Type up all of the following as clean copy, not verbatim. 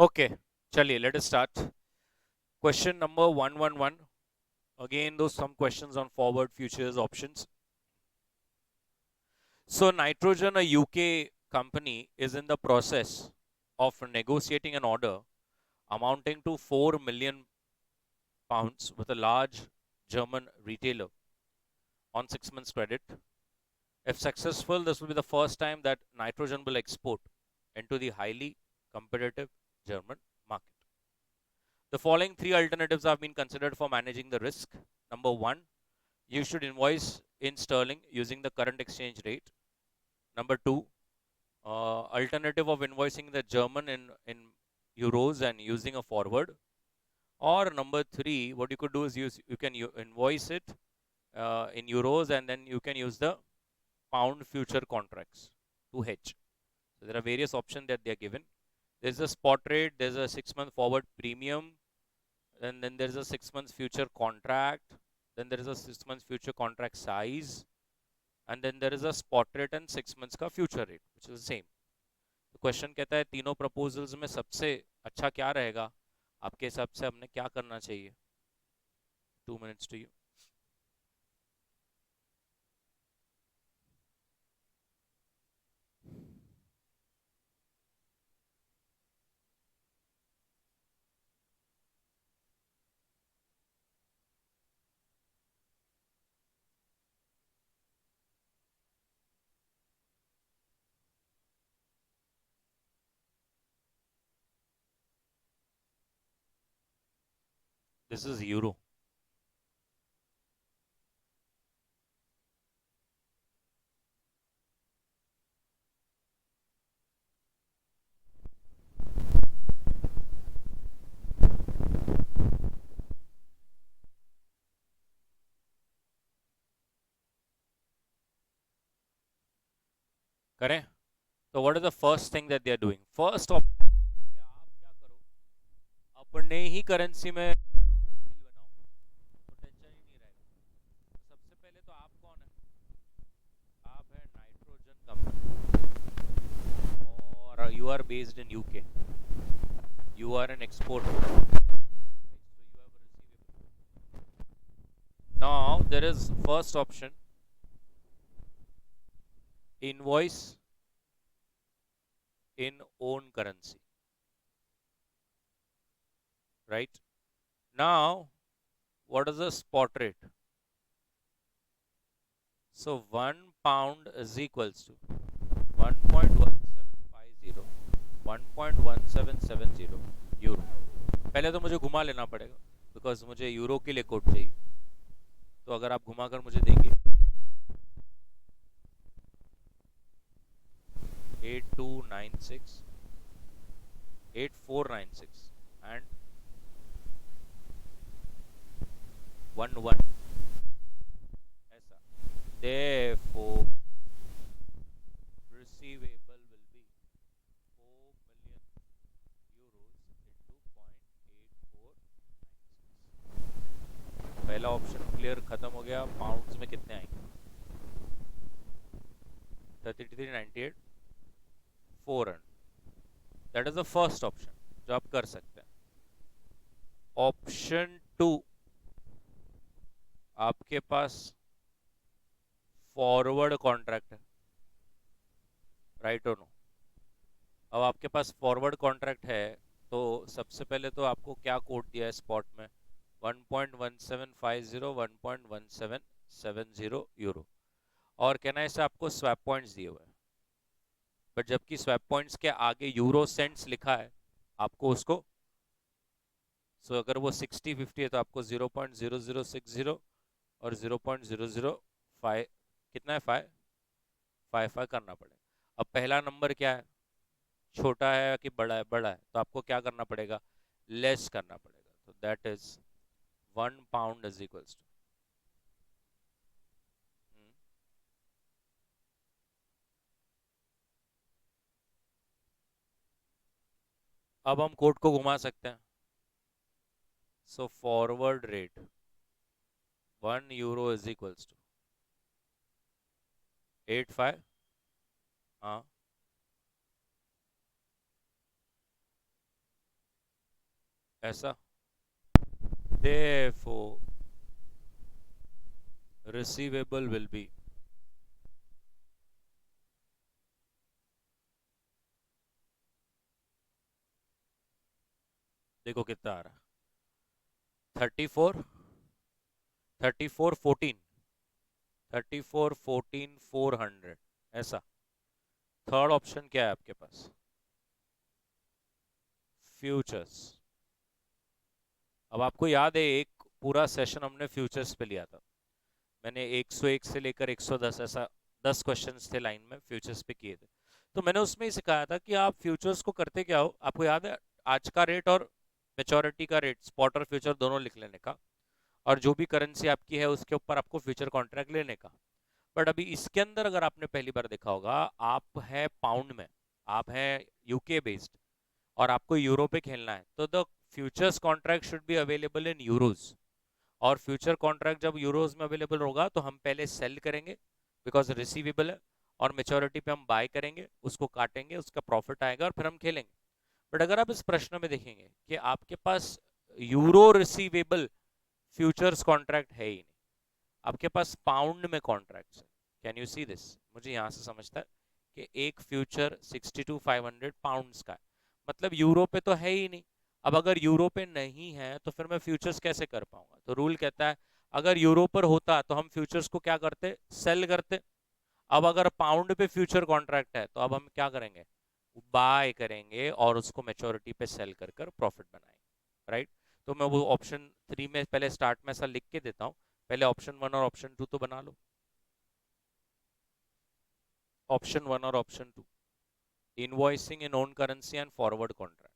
Okay, chaliye, let us start. Question number 111. Again, those some questions on forward, futures, options. So, Nitrogen, a UK company, is in the process of negotiating an order amounting to 4 million pounds with a large German retailer on 6 months credit. If successful, this will be the first time that Nitrogen will export into the highly competitive German market. The following three alternatives have been considered for managing the risk. Number one, you should invoice in sterling using the current exchange rate. Number two, alternative of invoicing the German in euros and using a forward. Or number three, what you could do is you can invoice it in euros and then you can use the pound future contracts to hedge. So there are various options that they are given. There's a spot rate, there's a 6 month forward premium, and then there's a 6 months future contract, then there is a 6 months future contract size, and then there is a spot rate and 6 months का future rate, which is the same. तो question कहता है तीनों proposals में सबसे अच्छा क्या रहेगा, आपके हिसाब से हमने क्या करना चाहिए? 2 minutes to you. This is euro. करें? तो what is the first thing that they are doing? First आप क्या करो, अपने ही करेंसी में डील बनाओ, तो टेंशन ही नहीं रहेगा. तो सबसे पहले तो आप कौन है? आप है नाइट्रोजन कंपनी और you are based in UK. You are an exporter, right? So you have a receivable. Now there is first option, invoice in own currency, right? Now what is the spot rate? So 1 pound is equals to 1.1750, 1.1770 euro. पहले तो मुझे घुमा लेना पड़ेगा because मुझे euro के लिए code चाहिए. तो अगर आप घुमा कर मुझे देंगे 8296, 8496 and 11 ऐसा. Therefore, receivable will be 4 million euros into 0.8496. पहला ऑप्शन क्लियर खत्म हो गया. पाउंड्स में कितने आएंगे? 3398 400. That is the first option जो आप कर सकते हैं. ऑप्शन टू, आपके पास फॉरवर्ड कॉन्ट्रैक्ट है, राइट और नो? अब आपके पास फॉरवर्ड कॉन्ट्रैक्ट है तो सबसे पहले तो आपको क्या कोड दिया है स्पॉट में? 1.1750, 1.1770 यूरो. और कहना है से आपको स्वैप पॉइंट्स दिए हुए हैं, बट जबकि स्वैप पॉइंट्स के आगे यूरो सेंट्स लिखा है, आपको उसको अगर वो 60-50 है तो आपको 0.0060 और 0.005, कितना है 555 करना पड़ेगा. अब पहला नंबर क्या है, छोटा है कि बड़ा है? बड़ा है, तो आपको क्या करना पड़ेगा? लेस करना पड़ेगा. तो that is 1 pound is equals to. अब हम कोड को घुमा सकते हैं. So forward rate 1 euro is equals to 85. हाँ, ऐसा, therefore receivable will be, देखो कितना आ रहा है, 34, 34 14, 34 14 400, ऐसा। थर्ड ऑप्शन क्या है आपके पास? फ्यूचर्स। अब आपको याद है एक पूरा सेशन हमने फ्यूचर्स पे लिया था, मैंने 101 से लेकर 110 ऐसा 10 क्वेश्चंस थे लाइन में फ्यूचर्स पे किए थे। तो मैंने उसमें ही सिखाया था कि आप फ्यूचर्स को करते क्या हो, आपको याद है, आज का रेट और मेच्योरिटी का रेट, स्पॉट और फ्यूचर दोनों लिख लेने का, और जो भी करेंसी आपकी है उसके ऊपर आपको फ्यूचर कॉन्ट्रैक्ट लेने का। बट अभी इसके अंदर अगर आपने पहली बार देखा होगा, आप है पाउंड में, आप है यूके बेस्ड, और आपको यूरो पे खेलना है, तो the futures contract should be available in euros. और फ्यूचर कॉन्ट्रैक्ट जब यूरोज में अवेलेबल होगा तो हम पहले सेल करेंगे, बिकॉज रिसीवेबल है, और मेच्योरिटी पे हम बाय करेंगे, उसको काटेंगे, उसका प्रॉफिट आएगा और फिर हम खेलेंगे। बट अगर आप इस प्रश्न में देखेंगे कि आपके पास यूरो रिसीवेबल फ्यूचर्स कॉन्ट्रैक्ट है ही नहीं, आपके पास पाउंड में कॉन्ट्रैक्ट है। Can you see this? मुझे यहां से समझता है कि एक फ्यूचर 62,500 पाउंड्स का है, मतलब यूरो पे तो है ही नहीं। अब अगर यूरो पे नहीं है तो फिर मैं फ्यूचर्स कैसे कर पाऊंगा? तो रूल कहता है अगर यूरो पर होता तो हम फ्यूचर्स को क्या करते, सेल करते। अब अगर पाउंड पे फ्यूचर कॉन्ट्रैक्ट है तो अब हम क्या करेंगे, बाय करेंगे और उसको मेच्योरिटी पे सेल कर कर प्रॉफिट बनाएंगे, राइट? तो मैं वो ऑप्शन 3 में पहले स्टार्ट में ऐसा लिख के देता हूँ, पहले ऑप्शन 1 और ऑप्शन 2 तो बना लो। ऑप्शन 1 और option 2, invoicing in own currency and forward contract.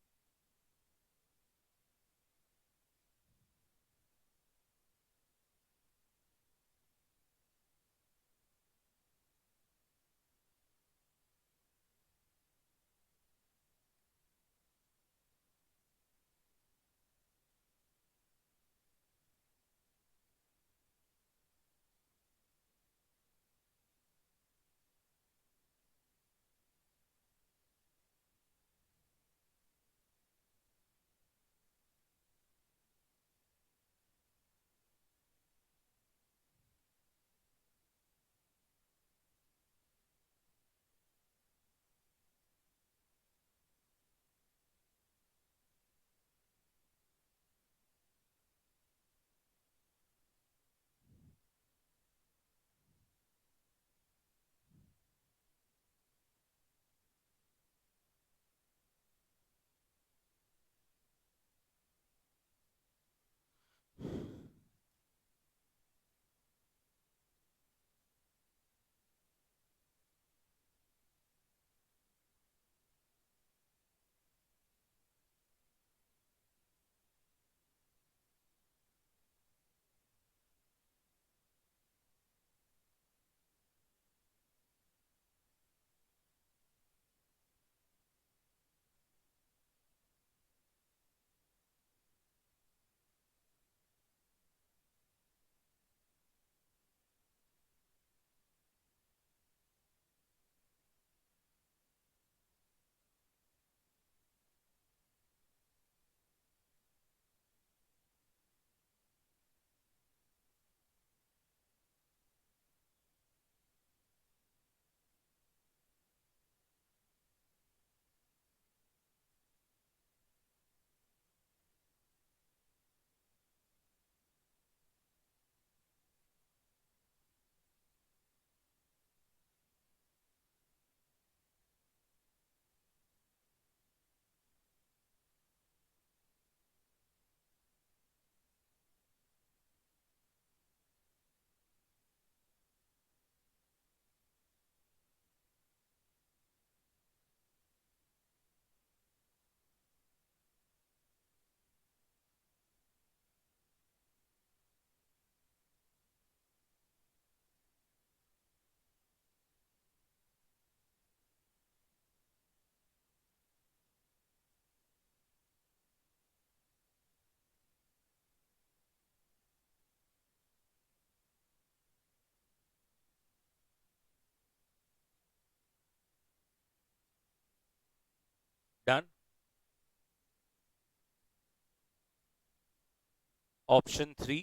Option 3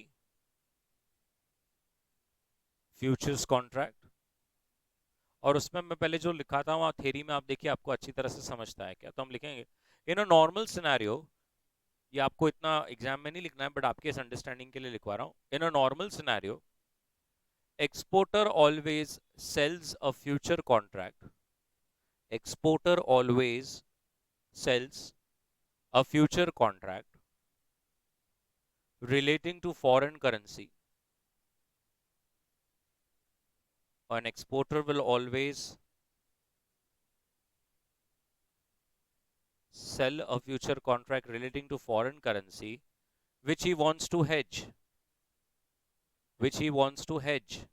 futures contract, और उसमें मैं पहले जो लिखा था वहां थ्योरी में आप देखिए आपको अच्छी तरह से समझता है क्या, तो हम लिखेंगे इन अ नॉर्मल सिनेरियो, ये आपको इतना एग्जाम में नहीं लिखना है बट आपके इस अंडरस्टैंडिंग के लिए लिखवा रहा हूं, in a normal scenario exporter always sells a future contract, exporter always sells a future contract relating to foreign currency. An exporter will always sell a future contract relating to foreign currency which he wants to hedge, which he wants to hedge.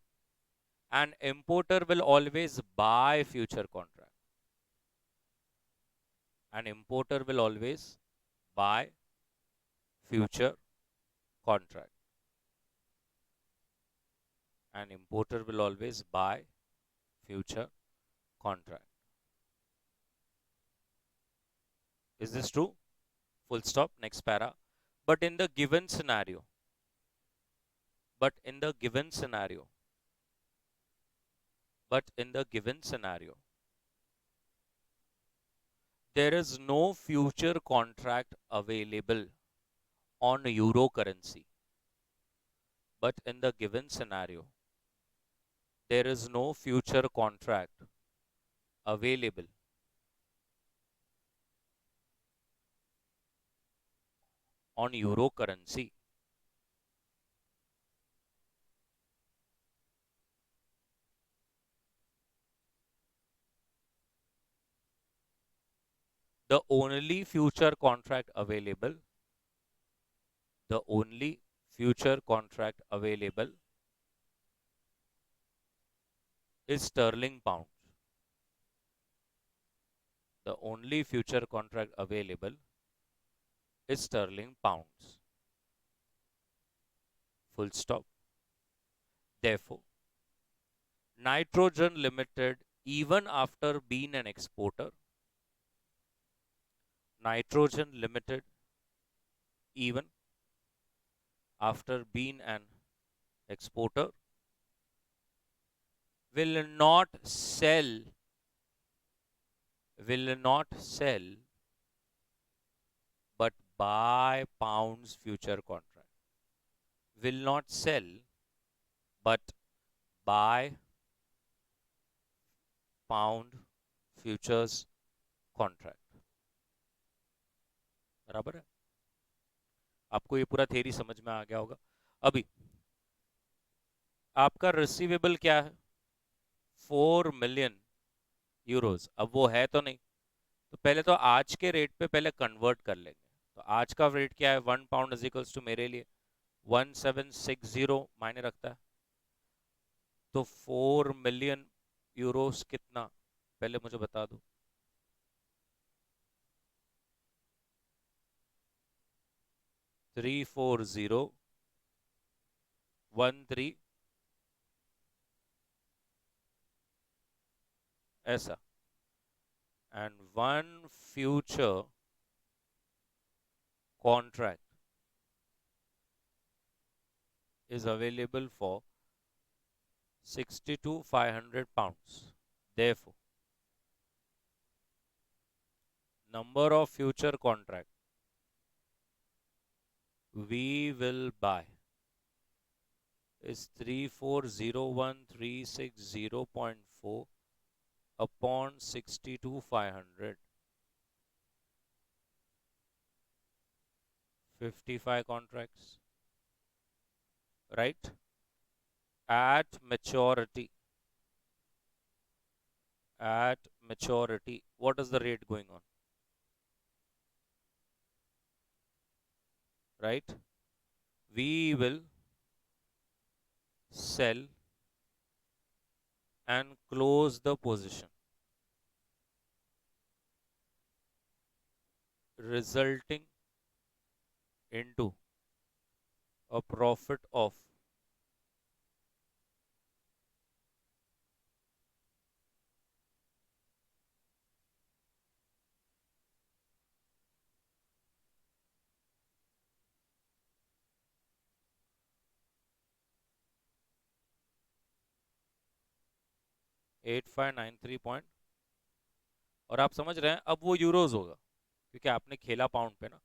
An importer will always buy future contract. An importer will always buy future contract. An importer will always buy future contract. Is this true? Full stop. Next para. But in the given scenario, but in the given scenario, but in the given scenario, there is no future contract available on euro currency. But in the given scenario, there is no future contract available on euro currency. The only future contract available, the only future contract available is sterling pound. The only future contract available is sterling pounds. Full stop. Therefore, Nitrogen Limited, even after being an exporter, Nitrogen Limited, even after being an exporter, will not sell, will not sell, but buy pounds future contract. Will not sell, but buy pound futures contract. बराबर है? आपको ये पूरा theory समझ में आ गया होगा। अभी आपका रिसीवेबल क्या है? 4 मिलियन यूरोज। अब वो है तो नहीं, तो पहले तो आज के रेट पे पहले कन्वर्ट कर लेंगे। तो आज का रेट क्या है? 1 पाउंड इज इक्वल्स टू मेरे लिए 1760 मायने रखता है। तो 4 मिलियन यूरोस कितना, पहले मुझे बता दो। 34013 ऐसा, and one future contract is available for 62,500 pounds. Therefore, number of future contract we will buy is 3401360.4 upon 62,500. 55 contracts, right? At maturity, what is the rate going on? Right? We will sell and close the position, resulting into a profit of 8593 point, और आप समझ रहे हैं अब वो euros होगा क्योंकि आपने खेला पाउंड पे ना.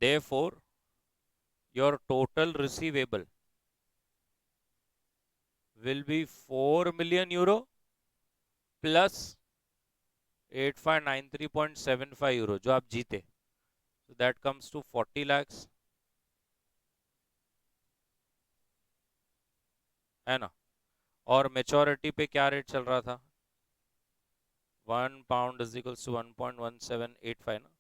Therefore, your total receivable will be 4 million euro plus 8593.75 euro जो आप जीते. So that comes to 40 lakhs, है ना. और मेच्योरिटी पे क्या रेट चल रहा था? 1 pound is equals to 1.1785 ना.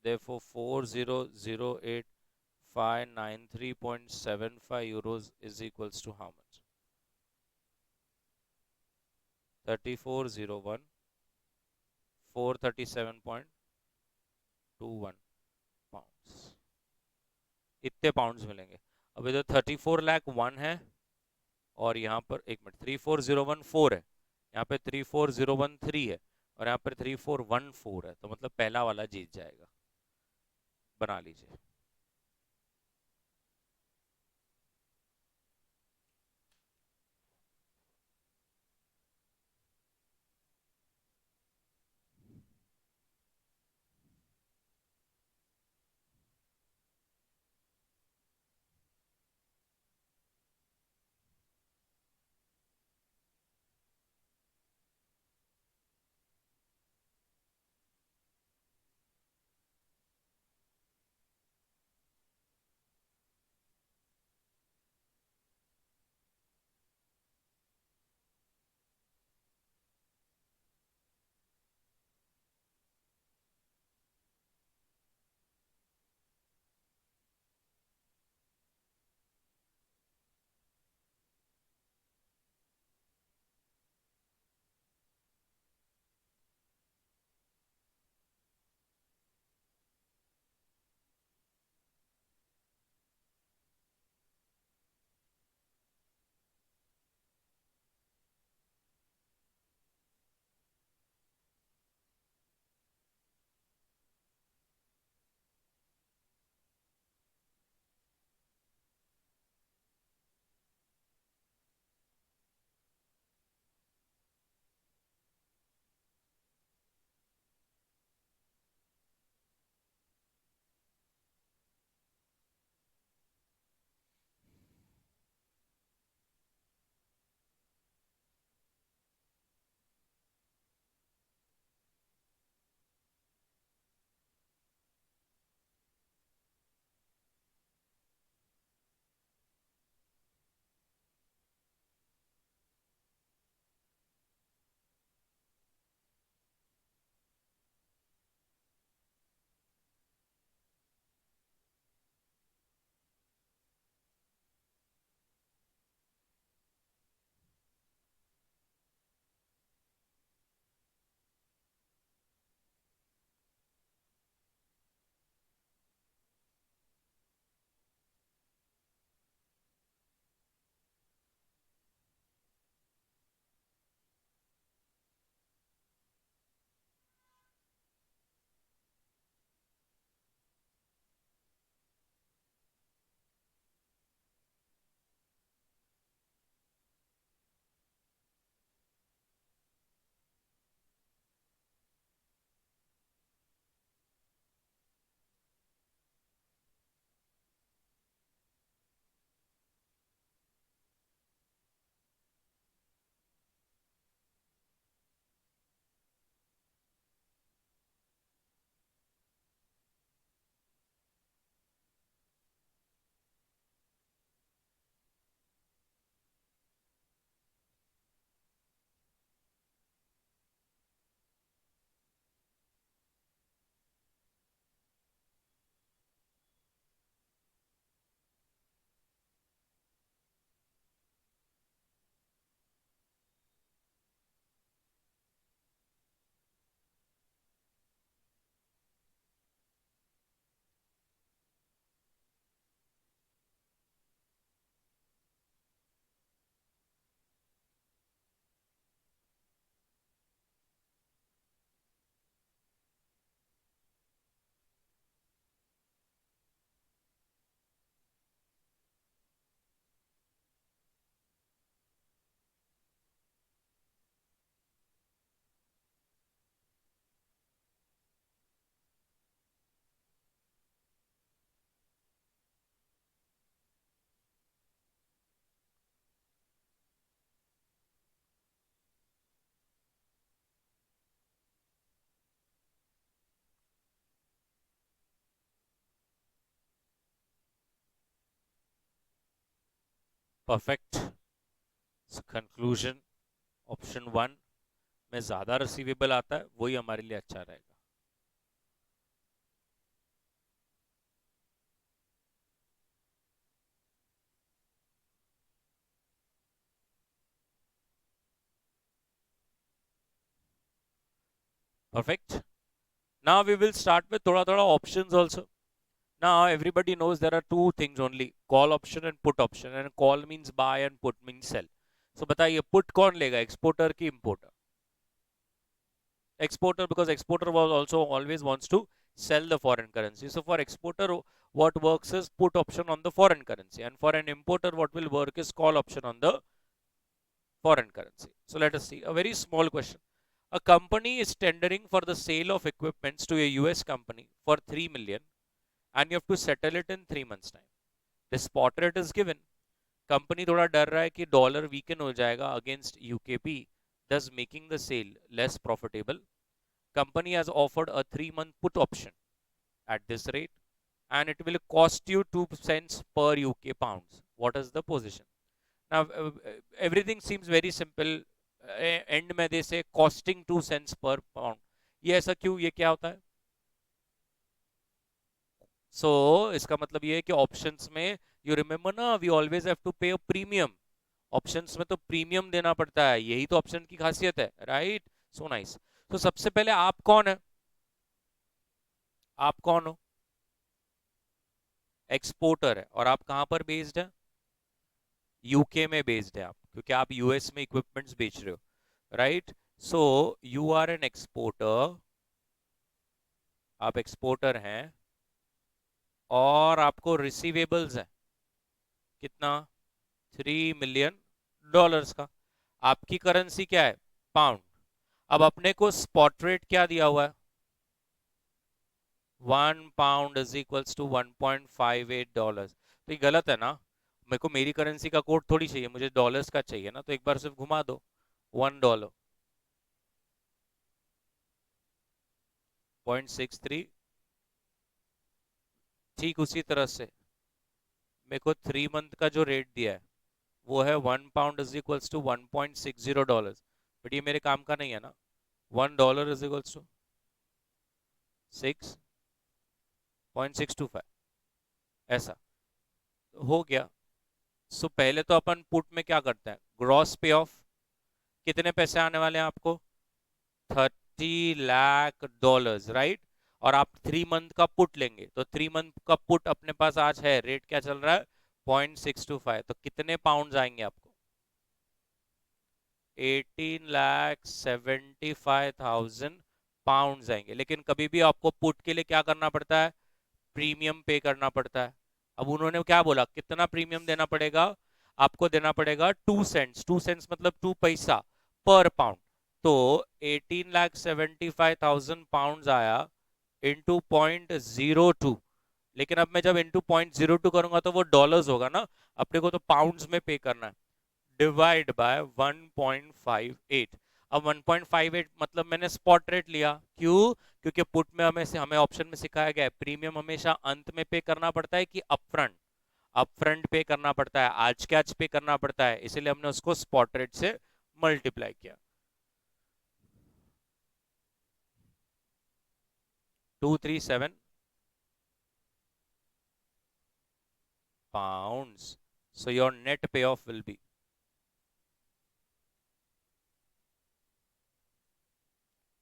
Therefore 40,08593.75 euros is equals to how much? 3401 437.21 pounds. इतने पाउंड्स मिलेंगे. अब इधर 34 लाख 1 है, और यहाँ पर एक मिनट 34014 है, यहाँ पे 34013 है, और यहाँ पर 3414 है, तो मतलब पहला वाला जीत जाएगा. बना लीजिए. परफेक्ट। कंक्लूजन, ऑप्शन वन में ज्यादा रिसीवेबल आता है, वही हमारे लिए अच्छा रहेगा। Perfect. Now we will start with thoda options also. Now everybody knows there are two things only, call option and put option, and call means buy and put means sell. So बताइए put कौन लेगा, exporter की importer? Exporter, because exporter was also always wants to sell the foreign currency. So for exporter, what works is put option on the foreign currency, and for an importer, what will work is call option on the foreign currency. So let us see a very small question. A company is tendering for the sale of equipments to a US company for 3 million, and you have to settle it in 3 months time. The spot rate is given. Company थोड़ा डर रहा है कि dollar weaken हो जाएगा against यूकेपी, thus making the sale less profitable. Company has offered a 3-month put option at this rate, and it will cost you 2 cents per UK pounds. What is the position? Now, everything seems very simple. And में दे से costing 2 cents पर pound, ये ऐसा क्यों, ये क्या होता है? सो इसका मतलब ये है कि ऑप्शंस में, यू रिमेम्बर ना, वी ऑलवेज हैव टू पे अ प्रीमियम। ऑप्शंस में तो प्रीमियम देना पड़ता है, यही तो ऑप्शन की खासियत है, राइट? So nice. तो सबसे पहले आप कौन है, आप कौन हो? एक्सपोर्टर है, और आप कहां पर बेस्ड है? यूके में बेस्ड है आप, क्योंकि आप यूएस में इक्विपमेंट्स बेच रहे हो, right? So you are an exporter, आप एक्सपोर्टर हैं, और आपको रिसीवेबल्स है कितना? 3 मिलियन डॉलर्स का। आपकी करेंसी क्या है? पाउंड। अब अपने को स्पॉट रेट क्या दिया हुआ है? 1 पाउंड इज इक्वल्स टू $1.58। तो ये गलत है ना? मेरे को मेरी करेंसी का कोड थोड़ी चाहिए, मुझे डॉलर्स का चाहिए ना, तो एक बार सिर्फ घुमा दो। $1, 0.63। ठीक उसी तरह से मेरे को 3 मंथ का जो रेट दिया है वो है 1 pound is equals to $1.60, but ये मेरे काम का नहीं है ना। $1 इज इक्वल्स टू 6.625, ऐसा हो गया। सो पहले तो अपन पुट में क्या करते हैं, ग्रॉस पे ऑफ कितने पैसे आने वाले हैं आपको? $30 लाख, राइट? और आप 3 मंथ का पुट लेंगे, तो 3 मंथ का पुट अपने पास आज है, रेट क्या चल रहा है? 0.625, तो कितने पाउंड आएंगे आपको? 18,75,000 आएंगे। लेकिन कभी भी आपको पुट के लिए क्या करना पड़ता है? प्रीमियम पे करना पड़ता है। अब उन्होंने क्या बोला, कितना प्रीमियम देना पड़ेगा? आपको देना पड़ेगा 2 सेंट्स, 2 सेंट्स मतलब 2 पैसा पर पाउंड। तो 18,75,000 आया इंटू 0.02। लेकिन अब मैं जब इंटू 0.02 करूंगा तो वो डॉलर्स होगा ना, अपने को तो पाउंड्स में पे करना है, डिवाइड बाय 1.58। अब 1.58 मतलब मैंने स्पॉट रेट लिया, क्यों? क्योंकि पुट में हमें ऑप्शन में सिखाया गया है प्रीमियम हमेशा अंत में पे करना पड़ता है कि अपफ्रंट? अपफ्रंट पे करना पड़ता है, आज के आज पे करना पड़ता है, इसीलिए हमने उसको स्पॉट रेट से मल्टीप्लाई किया। 237 pounds. So your net payoff will be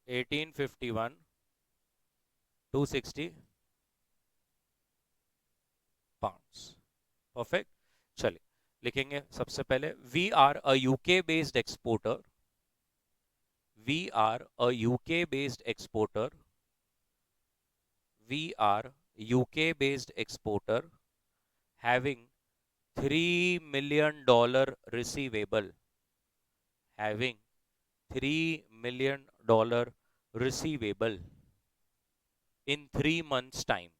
1851 260 pounds. Perfect. चलिए लिखेंगे सबसे पहले, we are a UK based exporter, we are a UK based exporter, we are UK based exporter having $3 million receivable, having $3 million receivable in 3 months time.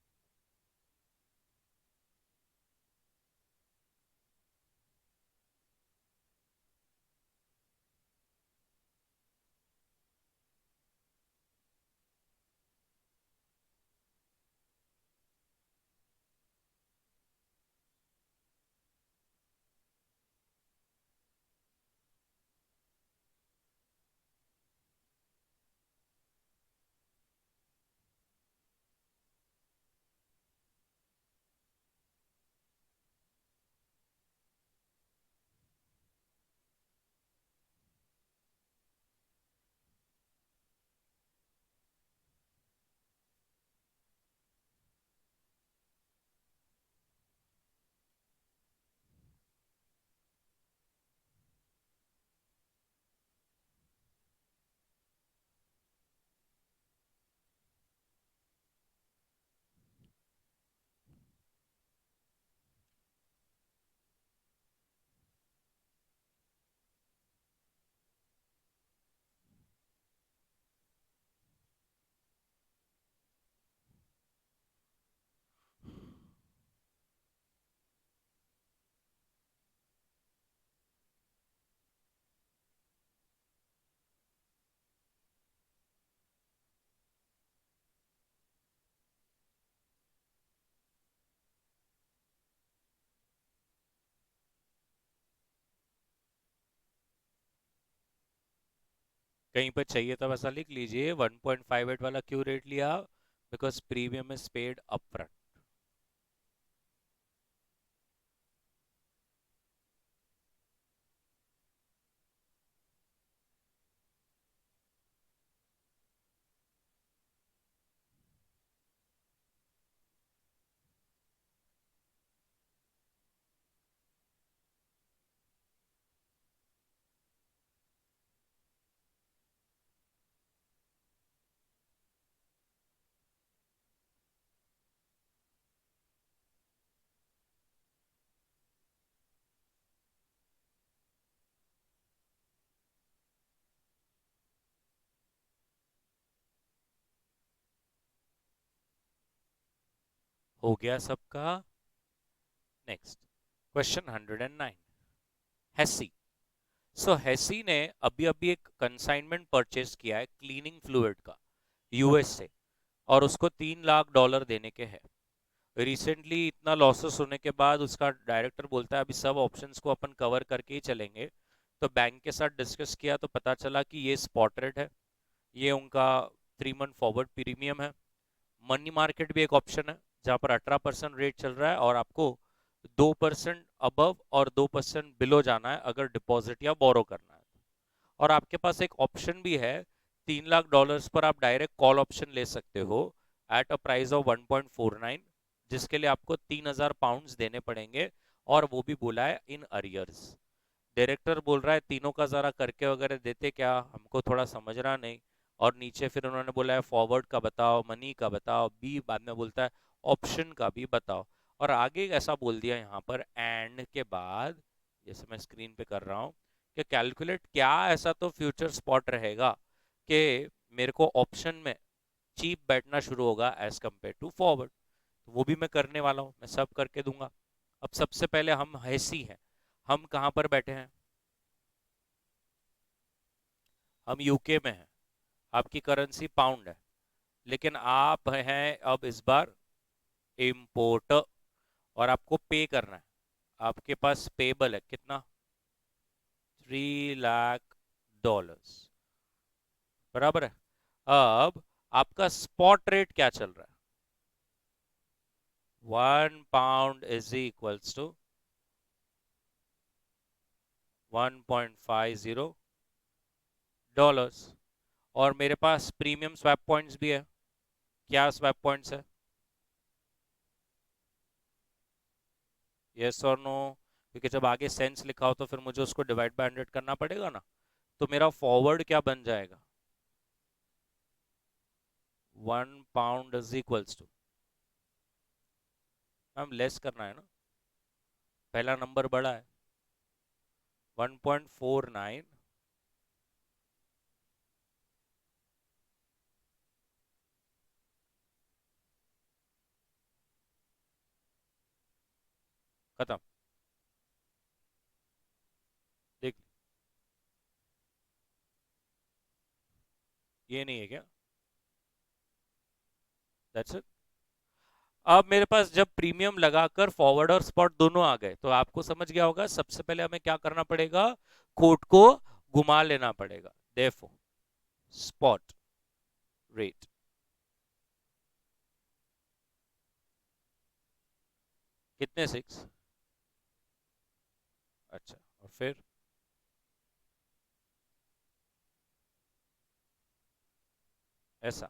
कहीं पर चाहिए तो वैसा लिख लीजिए 1.58 वाला क्यों रेट लिया, because premium is paid upfront. हो गया सबका। Next question 109। हेसी। सो हेसी ने अभी अभी एक कंसाइनमेंट परचेज किया है क्लीनिंग फ्लूइड का यूएस से, और उसको $3 लाख देने के हैं। रिसेंटली इतना लॉसेस होने के बाद उसका डायरेक्टर बोलता है अभी सब ऑप्शंस को अपन कवर करके ही चलेंगे। तो बैंक के साथ डिस्कस किया तो पता चला कि ये स्पॉट रेट है, ये उनका 3 मंथ फॉरवर्ड प्रीमियम है। मनी मार्केट भी एक ऑप्शन है जहां पर 18% रेट चल रहा है, और आपको 2% अबव और 2% बिलो जाना है अगर डिपॉजिट या बोरो करना है। और आपके पास एक ऑप्शन भी है, $3 लाख पर आप डायरेक्ट कॉल ऑप्शन ले सकते हो एट अ प्राइस ऑफ 1.49, जिसके लिए आपको £3,000 देने पड़ेंगे, और वो भी बोला है इन अरियर्स। डायरेक्टर बोल रहा है तीनों का जरा करके वगैरह देते क्या, हमको थोड़ा समझ रहा नहीं। और नीचे फिर उन्होंने बोला है फॉरवर्ड का बताओ, मनी का बताओ, बी बाद में बोलता है ऑप्शन का भी बताओ। और आगे ऐसा बोल दिया यहाँ पर एंड के बाद, जैसे मैं स्क्रीन पे कर रहा हूँ, कि कैलकुलेट क्या ऐसा तो फ्यूचर स्पॉट रहेगा कि मेरे को ऑप्शन में चीप बैठना शुरू होगा एज कंपेयर टू फॉरवर्ड। तो वो भी मैं करने वाला हूँ, मैं सब करके दूंगा। अब सबसे पहले हम हैसी हैं, हम कहाँ पर बैठे हैं, हम यूके में हैं, आपकी करेंसी पाउंड है, लेकिन आप हैं अब इस बार इम्पोर्टर, और आपको पे करना है। आपके पास पेबल है कितना, $3 लाख, बराबर है। अब आपका स्पॉट रेट क्या चल रहा है, 1 pound is equals to 1.50 dollars. और मेरे पास प्रीमियम स्वैप पॉइंट्स भी है। क्या स्वैप पॉइंट्स है, यस और नो, क्योंकि जब आगे सेंस लिखा हो तो फिर मुझे उसको डिवाइड बाय 100 करना पड़ेगा ना। तो मेरा फॉरवर्ड क्या बन जाएगा, 1 पाउंड इज इक्वल्स टू, हम लेस करना है ना, पहला नंबर बड़ा है, 1.49, खत्म। देख, ये नहीं है क्या, दैट्स इट। अब मेरे पास जब प्रीमियम लगाकर फॉरवर्ड और स्पॉट दोनों आ गए तो आपको समझ गया होगा सबसे पहले हमें क्या करना पड़ेगा, कोट को घुमा लेना पड़ेगा। देयरफॉर स्पॉट रेट कितने 6, अच्छा, और फिर ऐसा,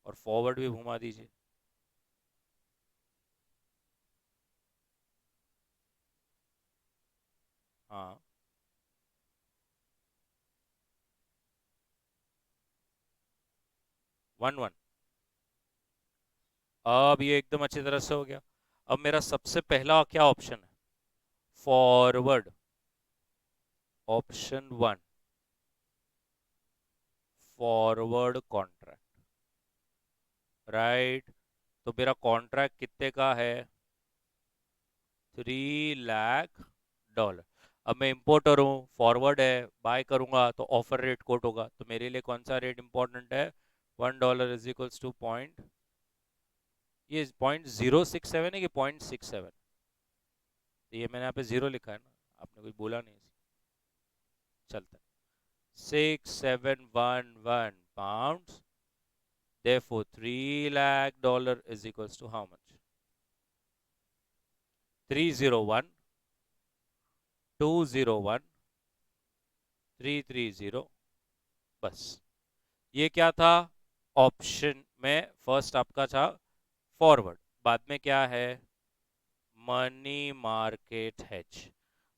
और फॉरवर्ड भी घुमा दीजिए। हाँ, 1-1। अब ये एकदम अच्छी तरह से हो गया। अब मेरा सबसे पहला क्या ऑप्शन है, forward, option 1, forward contract, right. तो मेरा कॉन्ट्रैक्ट कितने का है, $3 लाख। अब मैं इंपोर्टर हूँ, फॉरवर्ड है, बाय करूंगा तो ऑफर रेट कोट होगा, तो मेरे लिए कौन सा रेट इंपॉर्टेंट है, $1 इज इक्वल्स टू पॉइंट, ये 0.067 है कि 0.67, ये मैंने यहाँ पे जीरो लिखा है ना, आपने कुछ बोला नहीं, चलता है 6711 pounds. Therefore, $3 lakh is equals to how much? 301, 201, 330. बस ये क्या था? ऑप्शन में फर्स्ट आपका था फॉरवर्ड, बाद में क्या है? Money market hedge.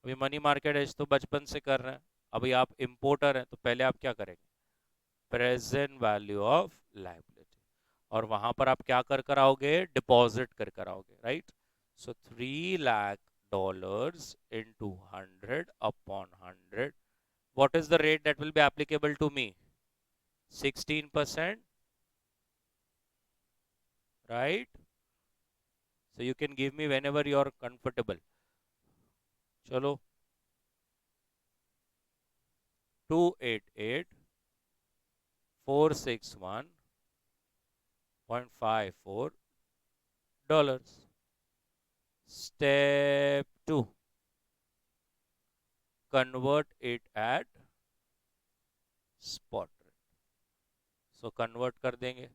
अभी मनी मार्केट हेज तो बचपन से कर रहे हैं, अभी आप इंपोर्टर हैं तो पहले आप क्या करेंगे? प्रेजेंट वैल्यू ऑफ लायबिलिटी, और वहां पर आप क्या कर कर आओगे? डिपॉजिट कर कर आओगे, right? So $3 lakh into 100 upon 100. What is the rate that will be applicable to me? 16%, right? So you can give me whenever you are comfortable. चलो, 288,461.54 dollars. Step 2, convert it at spot rate. So convert कर देंगे,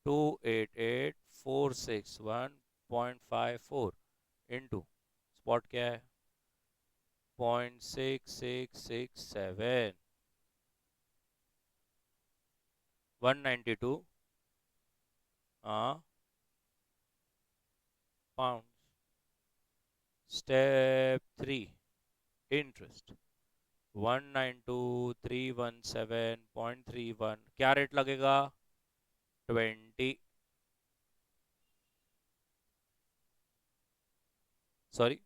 288,461.54 into spot क्या है? 0.6667, 192 pounds. Step 3, interest 192,317.31, क्या rate लगेगा? 20, sorry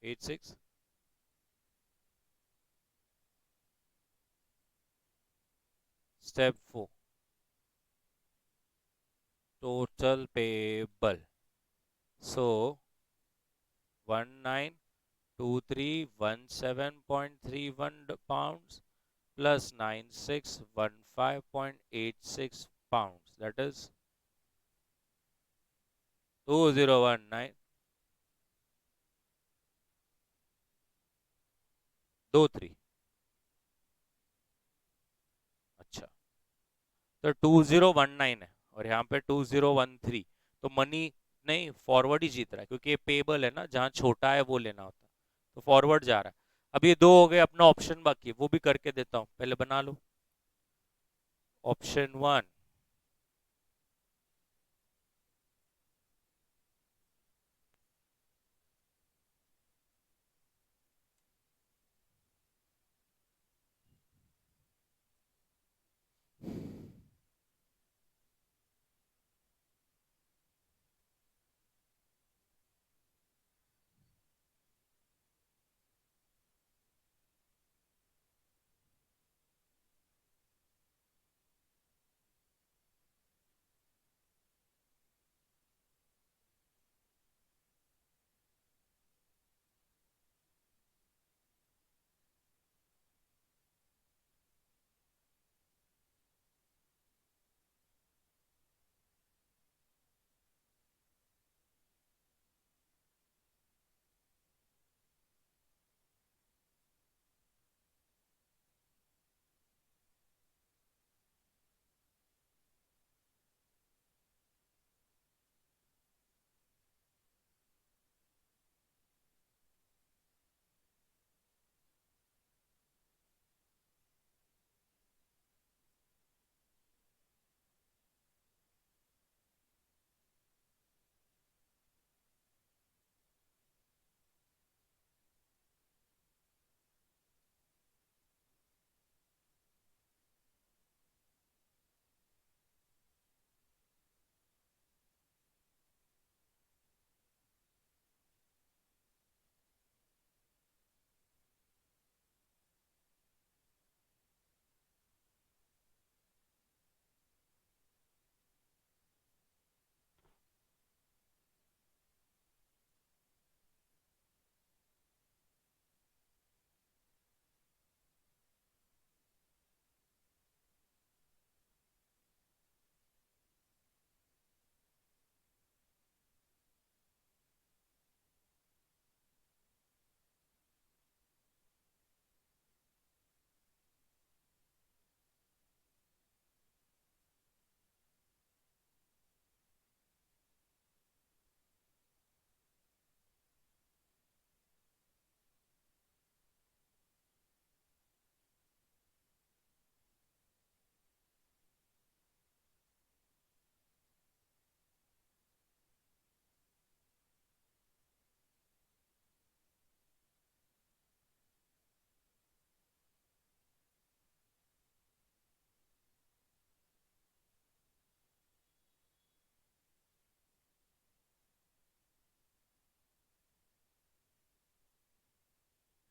86. Step 4, total payable. So 192317.31 pounds plus 9615.86 pounds, that is 201923. अच्छा, तो 2019 है और यहाँ पे 2013, तो मनी नहीं, फॉरवर्ड ही जीत रहा है क्योंकि ये पेबल है ना, जहाँ छोटा है वो लेना होता है, तो फॉरवर्ड जा रहा है। अब ये दो हो गए, अपना ऑप्शन बाकी है वो भी करके देता हूँ, पहले बना लो। Option 1,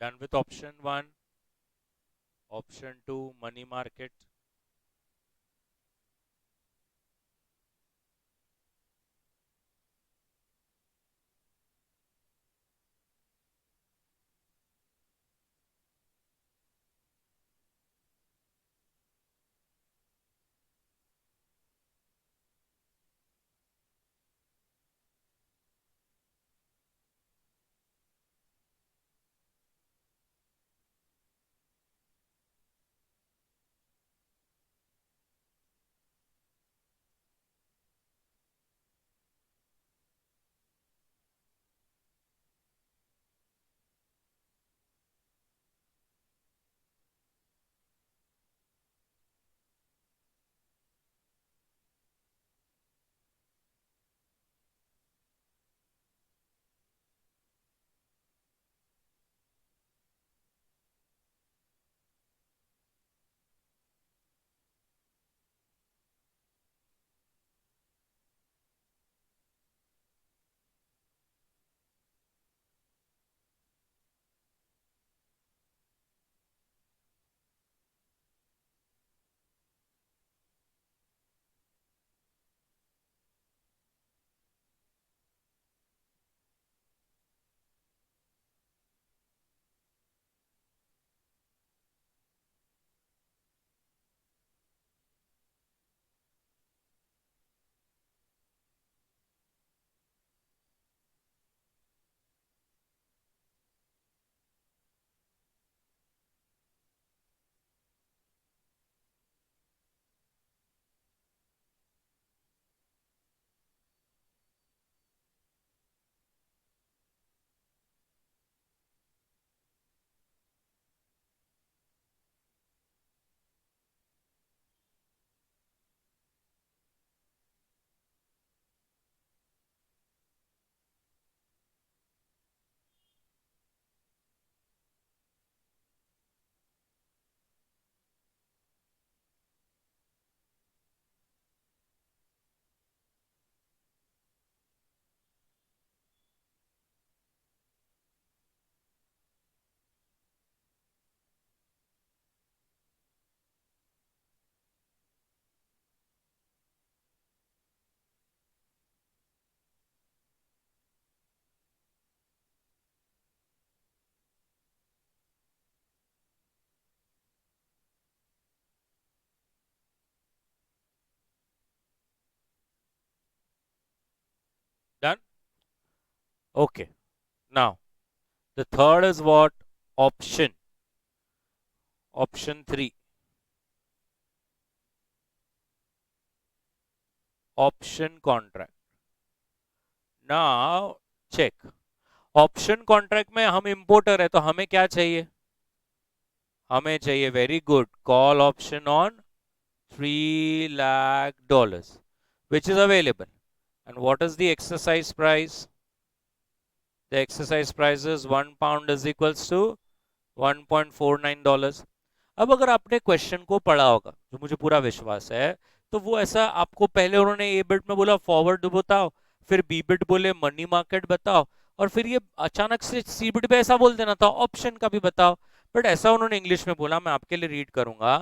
Done with option 1. Option 2, money market. Done? Okay. Now, the third is what? Option. Option 3. Option contract. Now, check. Option contract में हम इंपोर्टर है तो हमें क्या चाहिए? हमें चाहिए, very good, call option on $3 lakh which is available. And what is the exercise price? The exercise price is £1 is equals to $1.49. अब अगर आपने क्वेश्चन को पढ़ा होगा, जो मुझे पूरा विश्वास है, तो वो ऐसा आपको पहले उन्होंने ए बिट में बोला फॉरवर्ड बताओ, फिर बी बिट बोले मनी मार्केट बताओ, और फिर ये अचानक से सी बिट पे ऐसा बोल देना था ऑप्शन का भी बताओ। बट ऐसा उन्होंने इंग्लिश में बोला, मैं आपके लिए रीड करूंगा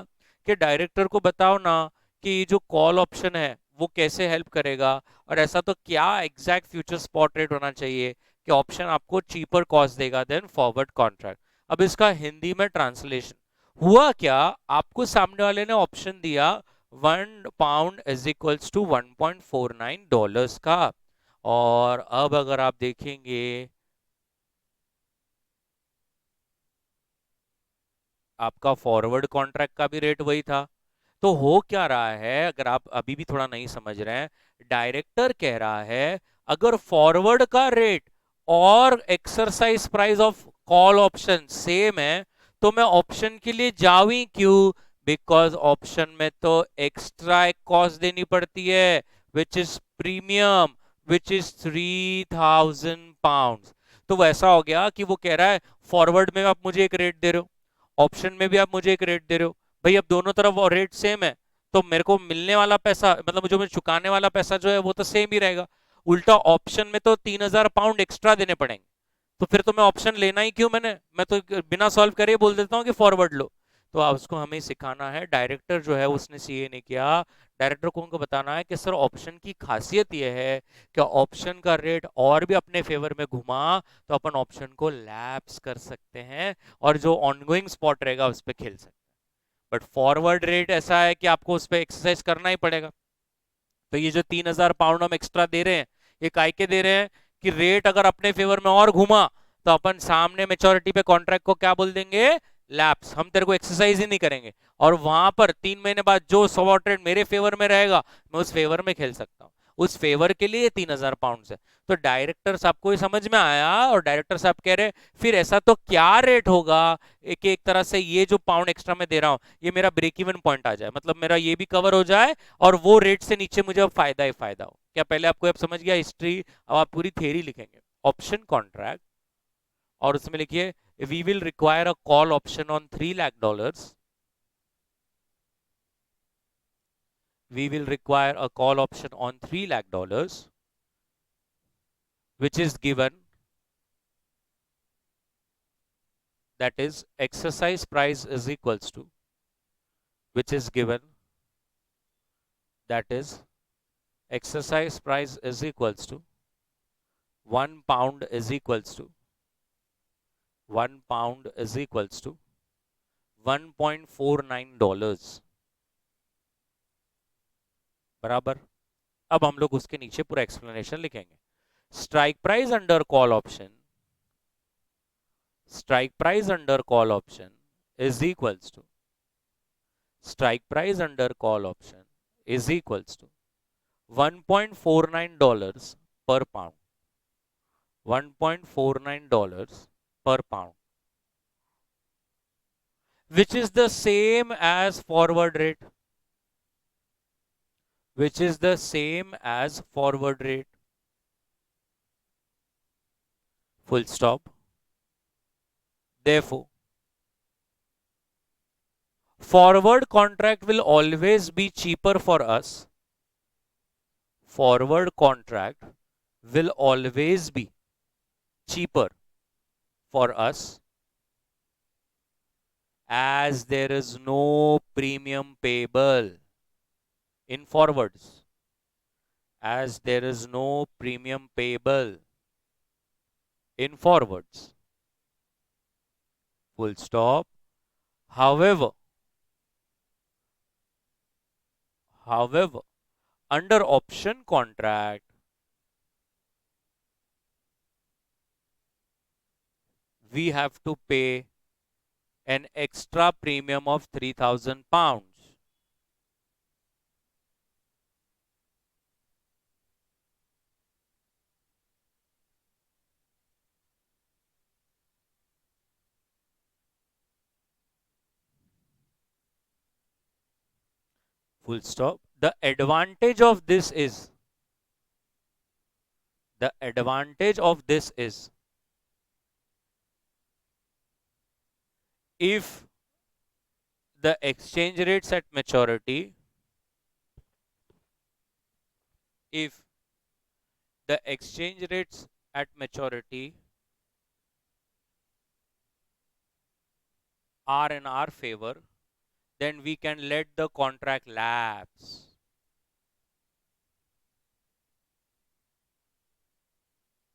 कि डायरेक्टर को बताओ ना कि जो कॉल ऑप्शन है वो कैसे हेल्प करेगा, और ऐसा तो क्या एग्जैक्ट फ्यूचर स्पॉट रेट होना चाहिए कि ऑप्शन आपको चीपर कॉस्ट देगा देन फॉरवर्ड कॉन्ट्रैक्ट। अब इसका हिंदी में ट्रांसलेशन हुआ क्या, आपको सामने वाले ने ऑप्शन दिया £1 इज इक्वल्स टू $1.49 का, और अब अगर आप देखेंगे आपका फॉरवर्ड कॉन्ट्रैक्ट का भी रेट वही था। तो हो क्या रहा है, अगर आप अभी भी थोड़ा नहीं समझ रहे हैं, डायरेक्टर कह रहा है अगर फॉरवर्ड का रेट और exercise price of call option same है तो मैं ऑप्शन के लिए जाऊं ही क्यों, बिकॉज ऑप्शन में तो एक्स्ट्रा एक कॉस्ट देनी पड़ती है which is premium, which is £3,000। तो वैसा हो गया कि वो कह रहा है फॉरवर्ड में आप मुझे एक रेट दे रहे हो, ऑप्शन में भी आप मुझे एक रेट दे रहे हो, भाई अब दोनों तरफ रेट सेम है तो मेरे को मिलने वाला पैसा, मतलब जो मैं चुकाने वाला पैसा जो है वो तो सेम ही रहेगा। उल्टा ऑप्शन में तो £3,000 एक्स्ट्रा देने पड़ेंगे, तो फिर तो मैं ऑप्शन लेना ही क्यों, मैं तो बिना सॉल्व करे बोल देता हूँ कि फॉरवर्ड लो। तो अब उसको हमें सिखाना है, डायरेक्टर जो है उसने सीए नहीं किया, डायरेक्टर को उनको बताना है कि सर ऑप्शन की खासियत ये है कि ऑप्शन का रेट और भी अपने फेवर में घुमा तो अपन ऑप्शन को लैप्स कर सकते हैं और जो ऑनगोइंग स्पॉट रहेगा उस पर खेल सकते हैं। बट फॉरवर्ड रेट ऐसा है कि आपको उस पर एक्सरसाइज करना ही पड़ेगा। तो ये जो 3,000 पाउंड हम एक्स्ट्रा दे रहे हैं, ये काय के दे रहे हैं कि रेट अगर अपने फेवर में और घुमा तो अपन सामने मेच्योरिटी पे कॉन्ट्रैक्ट को क्या बोल देंगे, लैप्स। हम तेरे को एक्सरसाइज ही नहीं करेंगे और वहां पर 3 महीने बाद जो स्वॉट रेट मेरे फेवर में रहेगा मैं उस फेवर में खेल सकता हूँ। उस फेवर के लिए 3,000 पाउंड है। तो डायरेक्टर साहब को ये समझ में आया और डायरेक्टर साहब कह रहे फिर ऐसा तो क्या रेट होगा एक एक तरह से ये जो पाउंड एक्स्ट्रा मैं दे रहा हूँ ये मेरा ब्रेक इवन पॉइंट आ जाए, मतलब मेरा ये भी कवर हो जाए और वो रेट से नीचे मुझे अब फायदा ही फायदा हो। क्या पहले आपको अब समझ गया हिस्ट्री? अब आप पूरी थ्योरी लिखेंगे। ऑप्शन कॉन्ट्रैक्ट और उसमें लिखिए we will require a call option on $3 lakh. We will require a call option on $3 lakh, which is given, that is exercise price is equals to, which is given, that is exercise price is equals to 1 pound is equals to 1 pound is equals to $1.49 बराबर। अब हम लोग उसके नीचे पूरा explanation लिखेंगे। Strike price under call option, strike price under call option is equals to, strike price under call option is equals to $1.49 per pound, $1.49 per pound, which is the same as forward rate, which is the same as forward rate, full stop. Therefore, forward contract will always be cheaper for us, forward contract will always be cheaper for us as there is no premium payable in forwards, as there is no premium payable in forwards, full stop. However, however, under option contract, we have to pay an extra premium of 3,000 pounds. Full stop. The advantage of this is, the advantage of this is, if the exchange rates at maturity, if the exchange rates at maturity are in our favor, then we can let the contract lapse.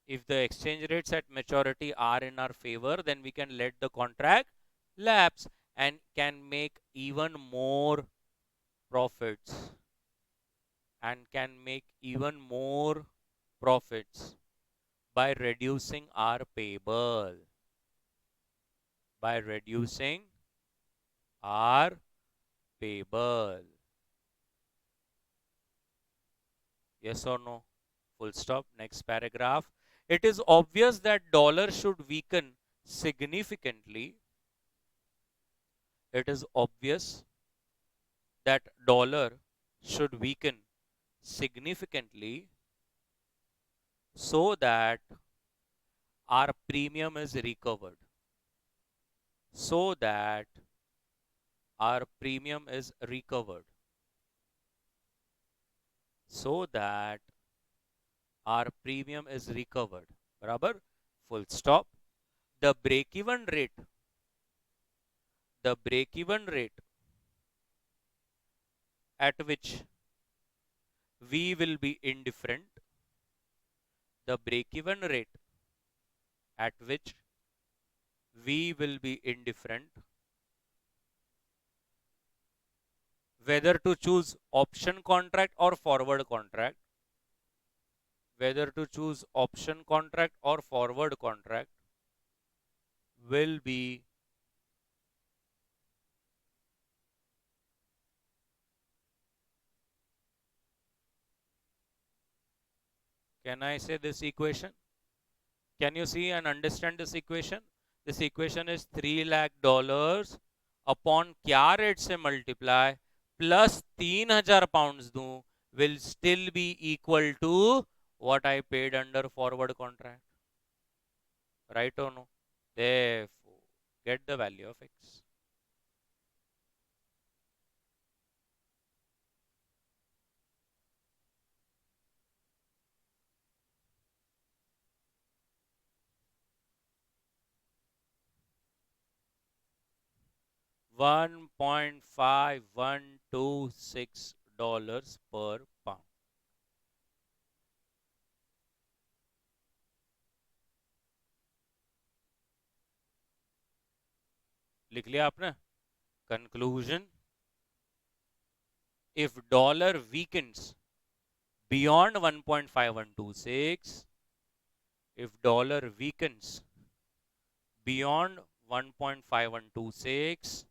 If the exchange rates at maturity are in our favor, then we can let the contract lapse and can make even more profits, and can make even more profits by reducing our payable, by reducing our payable. Yes or no? Full stop. Next paragraph. It is obvious that dollar should weaken significantly. It is obvious that dollar should weaken significantly so that our premium is recovered. So that our premium is recovered. So that our premium is recovered. बराबर, full stop. the break even rate, the break even rate at which we will be indifferent, the break even rate at which we will be indifferent whether to choose option contract or forward contract, whether to choose option contract or forward contract will be can I say this equation? Can you see and understand this equation? This equation is $3 lakh upon क्या rate से multiply plus 3,000 pounds दूं will still be equal to what I paid under forward contract. Right or no? Therefore, get the value of x. $1.5126 per pound. लिख लिया आपने? Conclusion: if dollar weakens beyond 1.5126, if dollar weakens beyond 1.5126,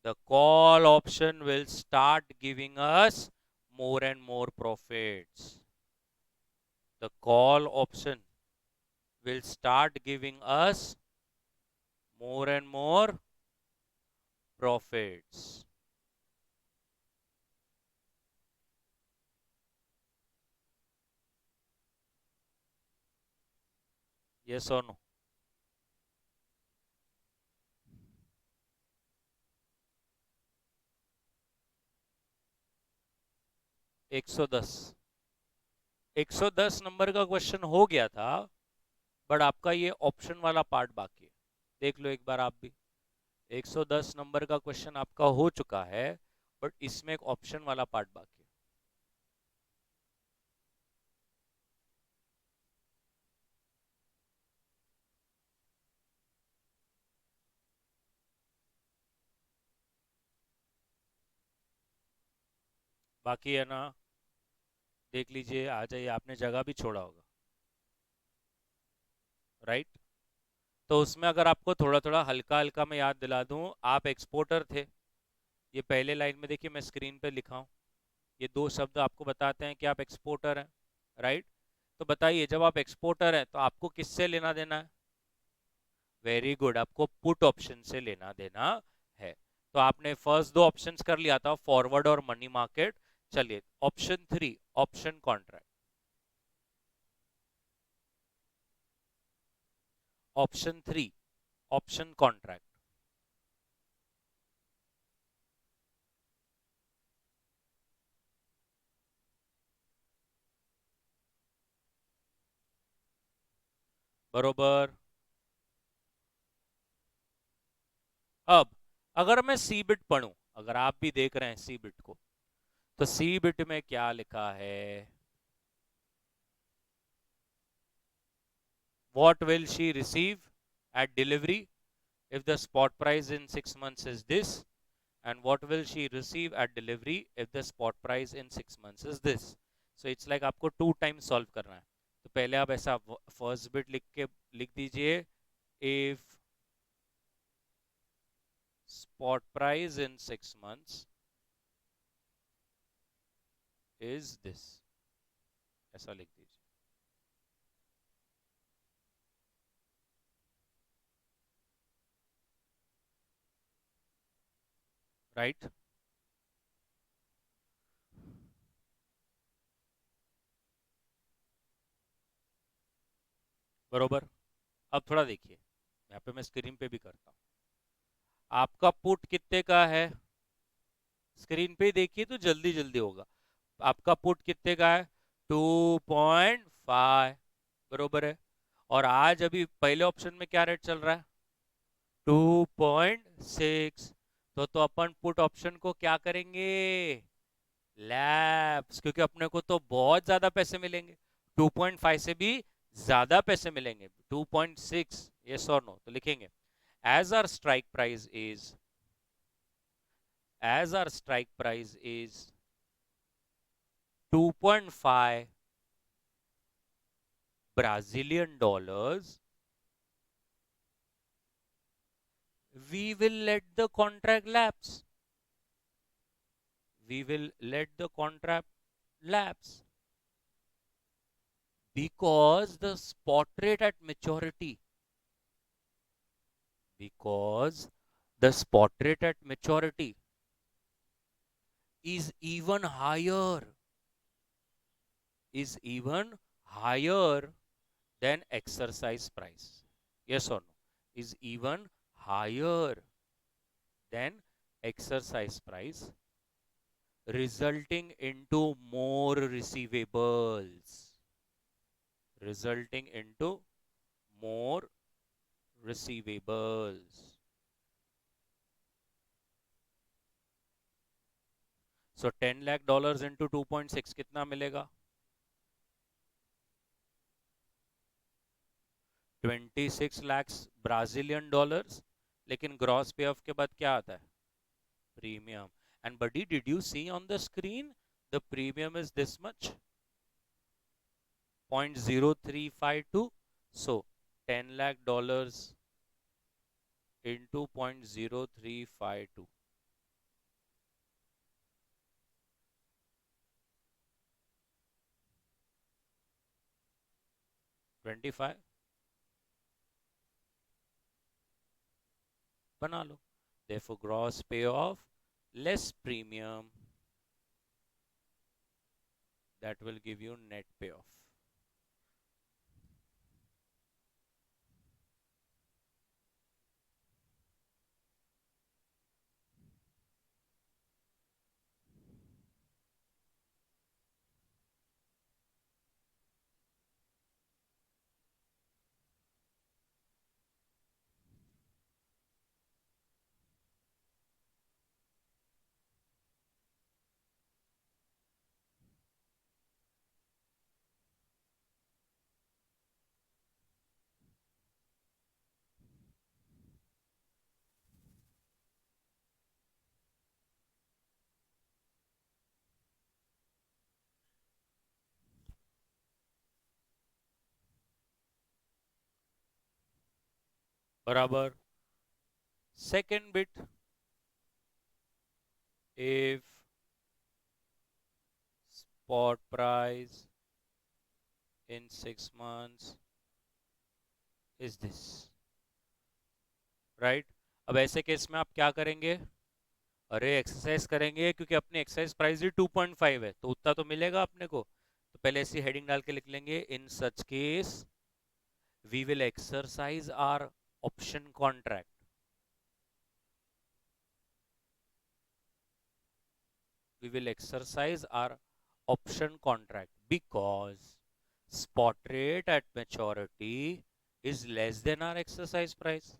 the call option will start giving us more and more profits. The call option will start giving us more and more profits. Yes or no? एक सौ दस number का question हो गया था, but आपका ये option वाला पार्ट बाकी है. देख लो एक बार आप भी. 110 नंबर का क्वेश्चन आपका हो चुका है, बट इसमें एक ऑप्शन वाला पार्ट बाकी है. बाकी है ना? देख लीजिए, आ जाइए. आपने जगह भी छोड़ा होगा, राइट? तो उसमें अगर आपको थोड़ा थोड़ा हल्का हल्का मैं याद दिला दूं, आप एक्सपोर्टर थे. ये पहले लाइन में देखिए, मैं स्क्रीन पे लिखा हूं. ये दो शब्द आपको बताते हैं कि आप एक्सपोर्टर हैं, राइट? तो बताइए, जब आप एक्सपोर्टर हैं तो आपको किससे लेना देना है? वेरी गुड, आपको पुट ऑप्शन से लेना देना है. तो आपने फर्स्ट दो ऑप्शंस कर लिया था, फॉरवर्ड और मनी मार्केट. चलिए, option 3, option contract. Option 3, option contract. बरोबर. अब अगर मैं सी बिट पढ़ूं, अगर आप भी देख रहे हैं सी बिट को, तो सी बिट में क्या लिखा है? What will she receive at delivery if the spot price in 6 months is this? And what will she receive at delivery if the spot price in 6 months is this? So it's like आपको 2 times solve करना है. तो पहले आप ऐसा first bit लिख दीजिए, if spot price in 6 months is this, ऐसा लिख दीजिए. राइट? बरोबर. अब थोड़ा देखिए, यहाँ पे मैं स्क्रीन पे भी करता हूँ. आपका पुट कितने का है? स्क्रीन पे देखिए तो जल्दी जल्दी होगा. आपका पुट कितने का है? 2.5. बरोबर है. और आज अभी पहले ऑप्शन में क्या रेट चल रहा है? 2.6। तो अपन पुट ऑप्शन को क्या करेंगे? लैप्स, क्योंकि अपने को तो बहुत ज्यादा पैसे मिलेंगे। 2.5 से भी ज्यादा पैसे मिलेंगे। 2.6, यस और नो, तो लिखेंगे as our strike price is, as our strike price is 2.5 Brazilian dollars, we will let the contract lapse. We will let the contract lapse because the spot rate at maturity, because the spot rate at maturity is even higher, is even higher than exercise price. Yes or no? Is even higher than exercise price, resulting into more receivables, resulting into more receivables. So 10 lakh dollars into 2.6 कितना मिलेगा? 26 lakhs Brazilian dollars. लेकिन gross पे of के बाद क्या आता है? Premium. And buddy, did you see on the screen the premium is this much? 0.0352. So 10 lakh dollars into 0.0352. 25 बना लो. Therefore, gross payoff less premium, that will give you net payoff. बराबर. Second bit, if spot price in 6 months is this, right? अब ऐसे case में आप क्या करेंगे? अरे exercise करेंगे, क्योंकि अपनी एक्सरसाइज प्राइस ही 2.5 है, तो उतना तो मिलेगा अपने को. तो पहले ऐसी हेडिंग डाल के लिख लेंगे, in such case we will exercise our option contract. We will exercise our option contract because spot rate at maturity is less than our exercise price.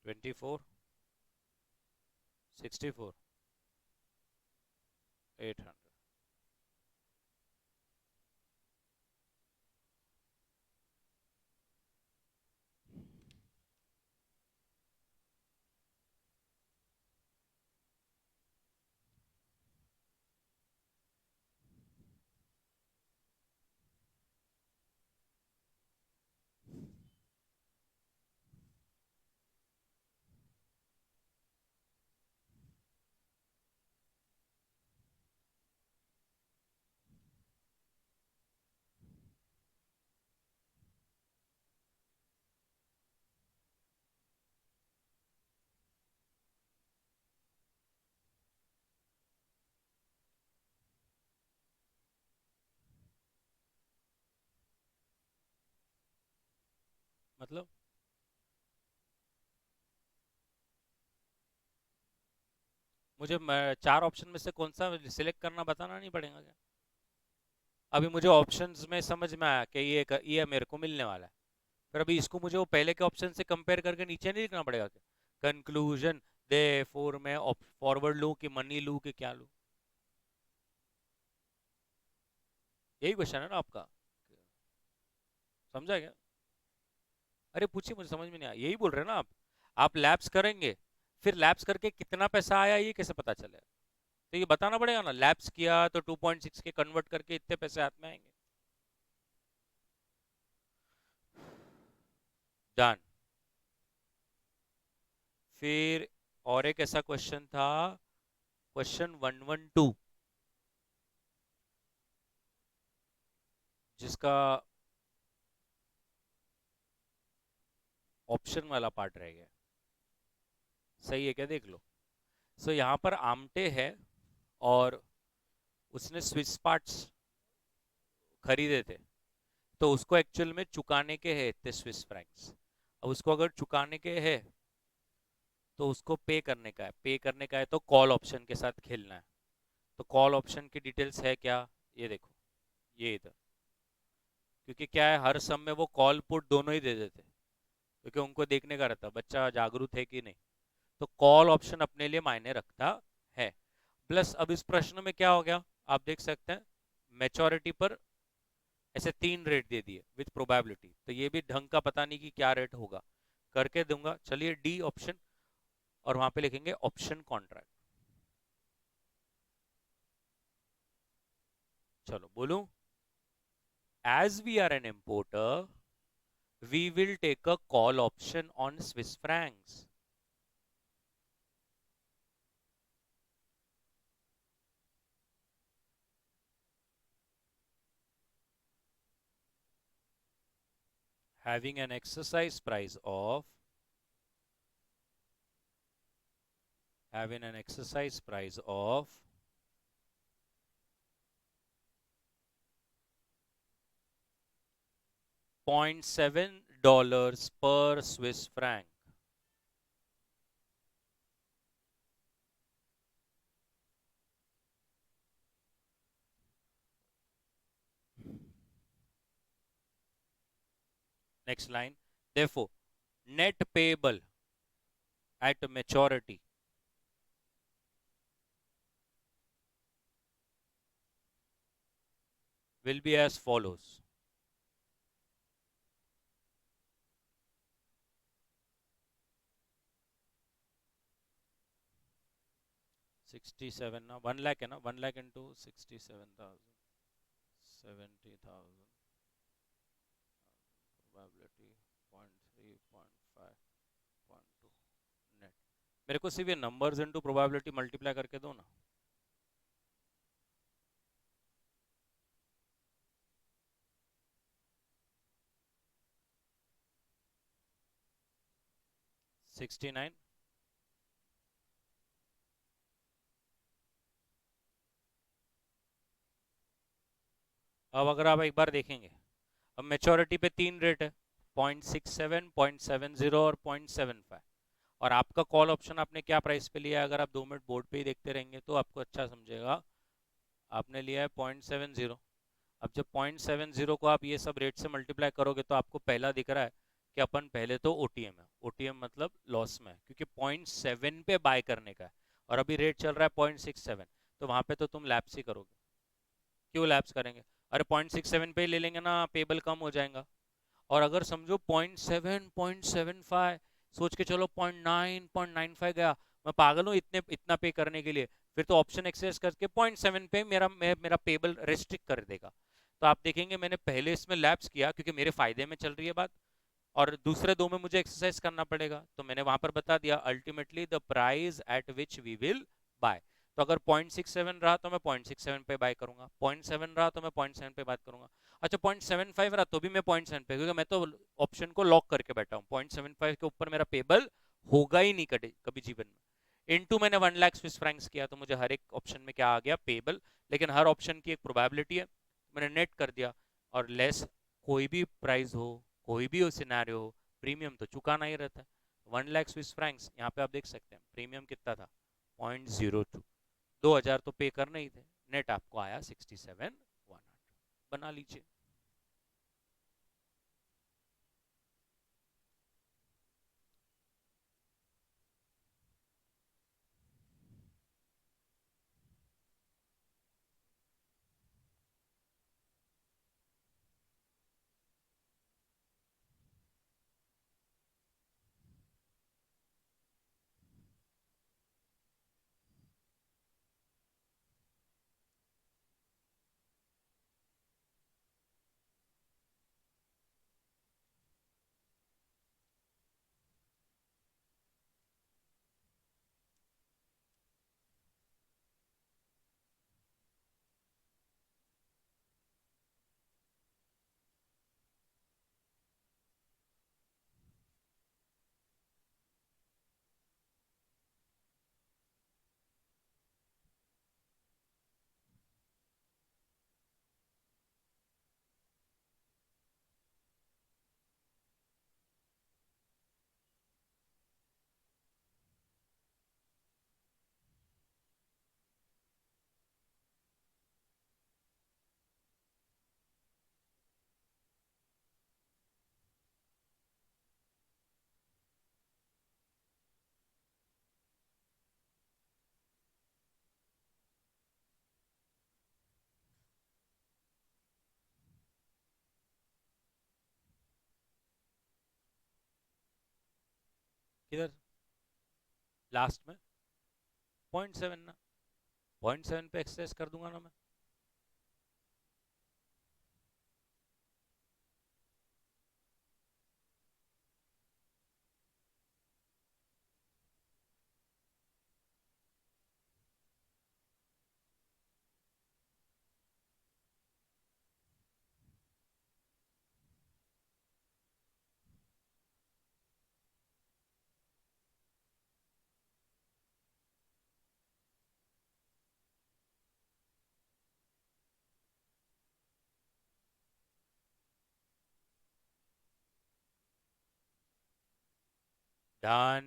Twenty-four, 64, 800. मतलब मुझे चार ऑप्शन में से कौन सा सिलेक्ट करना बताना नहीं पड़ेगा क्या? अभी मुझे ऑप्शंस में समझ में आया कि ये मेरे को मिलने वाला है। फिर अभी इसको मुझे वो पहले के ऑप्शन से कंपेयर करके नीचे नहीं लिखना पड़ेगा क्या? कंक्लूजन दे फोर में फॉरवर्ड लूँ कि मनी लूँ कि क्या लूँ? यही क्वेश्चन है ना आपका? समझा क्या? अरे पूछिए, मुझे समझ में नहीं आया। यही बोल रहे हैं ना आप लैब्स करेंगे, फिर लैब्स करके कितना पैसा आया ये कैसे पता चलेगा? तो ये बताना पड़ेगा ना, लैब्स किया तो 2.6 के कन्वर्ट करके इतने पैसे हाथ में आएंगे। डन। फिर और एक ऐसा क्वेश्चन था, क्वेश्चन 112, जिसका ऑप्शन वाला पार्ट रह गया। सही है क्या? देख लो। सो यहाँ पर आमटे है और उसने स्विस पार्ट्स खरीदे थे, तो उसको एक्चुअल में चुकाने के हैं इतने स्विस फ्रैंक्स। अब उसको अगर चुकाने के हैं तो उसको पे करने का है, पे करने का है तो कॉल ऑप्शन के साथ खेलना है। तो कॉल ऑप्शन की डिटेल्स है क्या? ये देखो, ये इधर। क्योंकि क्या है, हर सम में वो कॉल पुट दोनों ही दे देते, क्योंकि उनको देखने का रहता बच्चा जागरूक है कि नहीं। तो कॉल ऑप्शन अपने लिए मायने रखता है। प्लस अब इस प्रश्न में क्या हो गया, आप देख सकते हैं, मेचोरिटी पर ऐसे 3 रेट दे दिए विथ प्रोबेबिलिटी, तो ये भी ढंग का पता नहीं कि क्या रेट होगा, करके दूंगा। चलिए डी ऑप्शन, और वहां पे लिखेंगे ऑप्शन कॉन्ट्रैक्ट। चलो बोलूं, as we are an importer we will take a call option on Swiss francs. Having an exercise price of having an exercise price of $0.7 per Swiss franc. Next line. Therefore, net payable at maturity will be as follows. $67 ना, 1 lakh है ना, 1 lakh into 67,000, 70,000, probability 0.3, 0.5, 0.2 net. मेरे को सिर्फ ये numbers into probability multiply करके दो ना। Sixty nine. अब अगर आप एक बार देखेंगे, अब मेच्योरिटी पे 3 रेट है, 0.67, 0.70 और 0.75। और आपका कॉल ऑप्शन आपने क्या प्राइस पे लिया है? अगर आप 2 मिनट बोर्ड पे ही देखते रहेंगे तो आपको अच्छा समझेगा। आपने लिया है 0.70। अब जब 0.70 को आप ये सब रेट से मल्टीप्लाई करोगे तो आपको पहला दिख रहा है कि अपन पहले तो ओटीएम है, ओटीएम मतलब लॉस में है, क्योंकि 0.7 पे बाय करने का है और अभी रेट चल रहा है 0.67, तो वहां पे तो तुम लैप्स ही करोगे। क्यों लैप्स करेंगे? अरे 0.67 पे ही ले लेंगे ना, पेबल कम हो जाएगा। और अगर समझो 0.7, 0.75, सोच के चलो 0.9, 0.95 गया, मैं पागल हूँ इतने इतना पे करने के लिए? फिर तो ऑप्शन एक्सेस करके 0.7 पे मेरा पेबल रेस्ट्रिक्ट कर देगा। तो आप देखेंगे मैंने पहले इसमें लैप्स किया क्योंकि मेरे फायदे में चल रही है बात, और दूसरे दो में मुझे एक्सरसाइज करना पड़ेगा, तो मैंने वहां पर बता दिया ultimately the price at which we will buy. तो अगर 0.67 रहा तो मैं 0.67 पे बाय करूंगा, 0.7 रहा तो मैं 0.7 पे बात करूंगा। अच्छा 0.75 रहा तो भी मैं 0.7 पे, क्योंकि मैं तो ऑप्शन को लॉक करके बैठा हूँ, 0.75 के ऊपर मेरा पेबल होगा ही नहीं कभी कभी जीवन में। इनटू मैंने 1 लाख स्विस फ्रैंक्स किया तो मुझे हर एक ऑप्शन में क्या आ गया? पेबल। लेकिन हर ऑप्शन की एक प्रोबेबिलिटी है, मैंने नेट कर दिया। और लेस कोई भी प्राइस हो, कोई भी हो सिनेरियो हो, प्रीमियम तो चुकाना ही रहता है। 1 लाख स्विस फ्रैंक्स, यहाँ पे आप देख सकते हैं प्रीमियम कितना था, 0.02। 2,000 तो पे करना ही थे, नेट आपको आया 67,100। बना लीजिए। किधर लास्ट में 0.7 ना, 0.7 पे एक्सरसाइज कर दूंगा ना मैं। Done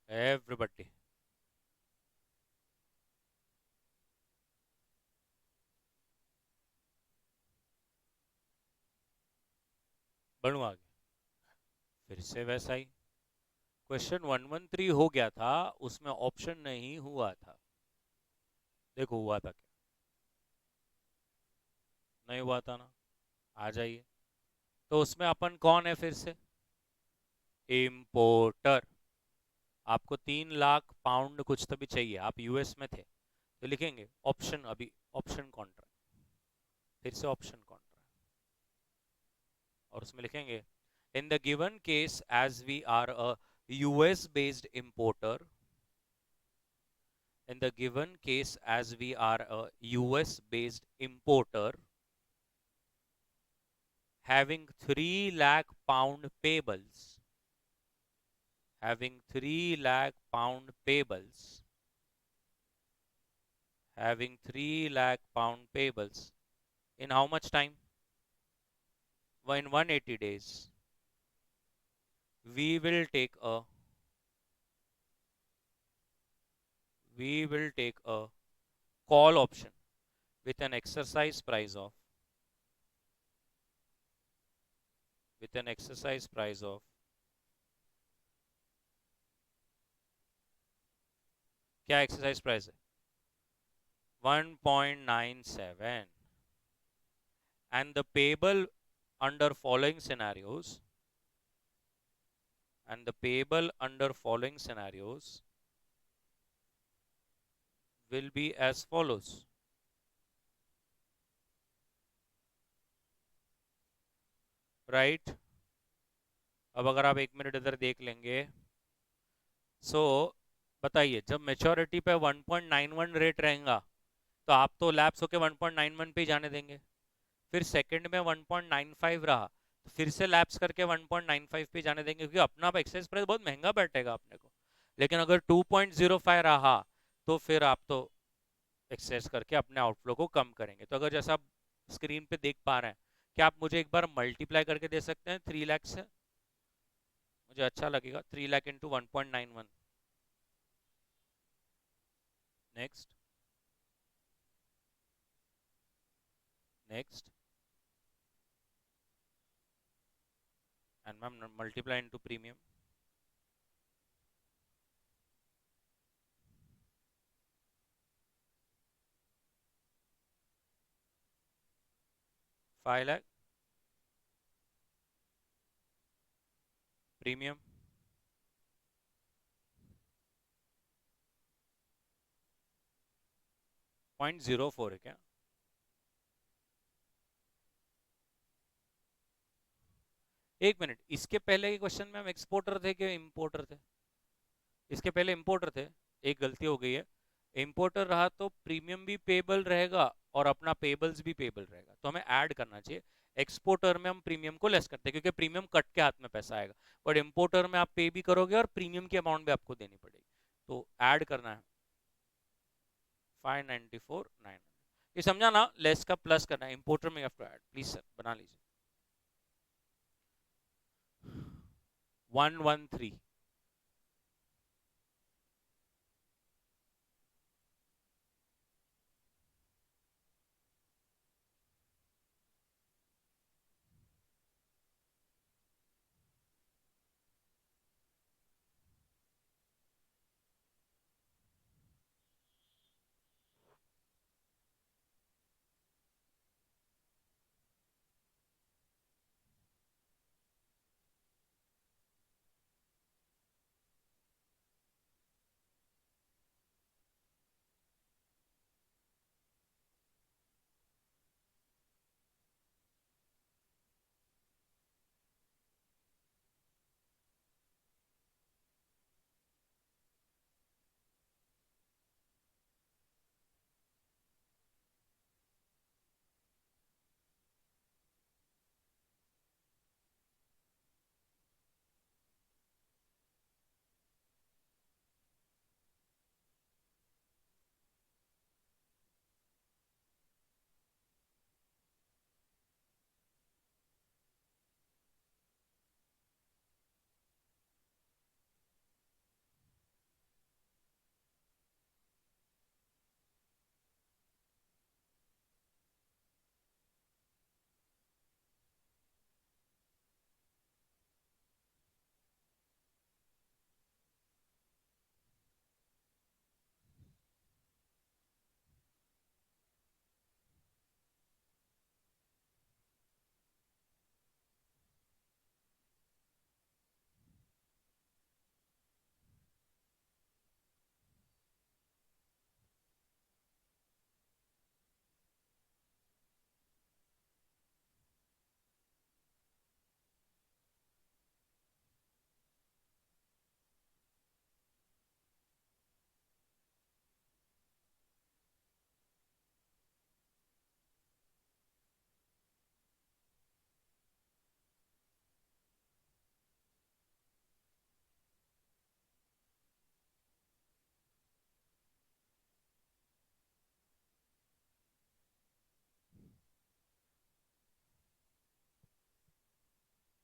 everybody. बढ़ू आगे, फिर से वैसा ही। क्वेश्चन 113 हो गया था, उसमें ऑप्शन नहीं हुआ था। देखो हुआ था क्या, नहीं हुआ था ना। आ जाइए, तो उसमें अपन कौन है फिर से, इम्पोर्टर। आपको 3 लाख पाउंड कुछ तो भी चाहिए, आप यूएस में थे, तो लिखेंगे ऑप्शन, अभी ऑप्शन कॉन्ट्रैक्ट, फिर से ऑप्शन कॉन्ट्रैक्ट, और उसमें लिखेंगे in the given case as we are a US based importer, in the given case as we are a US based importer having 3 lakh pound payables, having 3 lakh pound payables, having 3 lakh pound payables in how much time? In 180 days. We will take a we will take a call option with an exercise price of with an exercise price of क्या exercise price है, 1.97, and the payable under following scenarios and the payable under following scenarios will be as follows, right? अब अगर आप 1 minute इधर देख लेंगे, सो बताइए जब मेच्योरिटी पे 1.91 रेट रहेगा, तो आप तो लैप्स होके 1.91 पे ही जाने देंगे। फिर सेकंड में 1.95 रहा, तो फिर से लैप्स करके 1.95 पे जाने देंगे, क्योंकि अपना एक्सेस प्राइस बहुत महंगा बैठेगा अपने को। लेकिन अगर 2.05 रहा, तो फिर आप तो एक्सेस करके अपने आउटफ्लो को कम करेंगे। तो अगर जैसा आप स्क्रीन पे देख पा रहे हैं क्या आप मुझे एक बार मल्टीप्लाई करके दे सकते हैं 3 लाख से? मुझे अच्छा लगेगा। 3 lakh into 1.91। Next. Next. And ma'am multiply into premium. 5 lakh premium. 0.04 है क्या? एक मिनट, इसके पहले के क्वेश्चन में हम एक्सपोर्टर थे कि इम्पोर्टर थे? इसके पहले इंपोर्टर थे। एक गलती हो गई है। इंपोर्टर रहा तो प्रीमियम भी पेबल रहेगा और अपना पेबल्स भी पेबल रहेगा, तो हमें ऐड करना चाहिए। एक्सपोर्टर में हम प्रीमियम को लेस करते हैं क्योंकि प्रीमियम कट के हाथ में पैसा आएगा। बट इंपोर्टर में आप पे भी करोगे और प्रीमियम की अमाउंट भी आपको देनी पड़ेगी। तो ऐड करना है 594,900। ये समझा ना? लेस का प्लस करना है, इंपोर्टर में ऐड। प्लीज सर बना लीजिए। 113।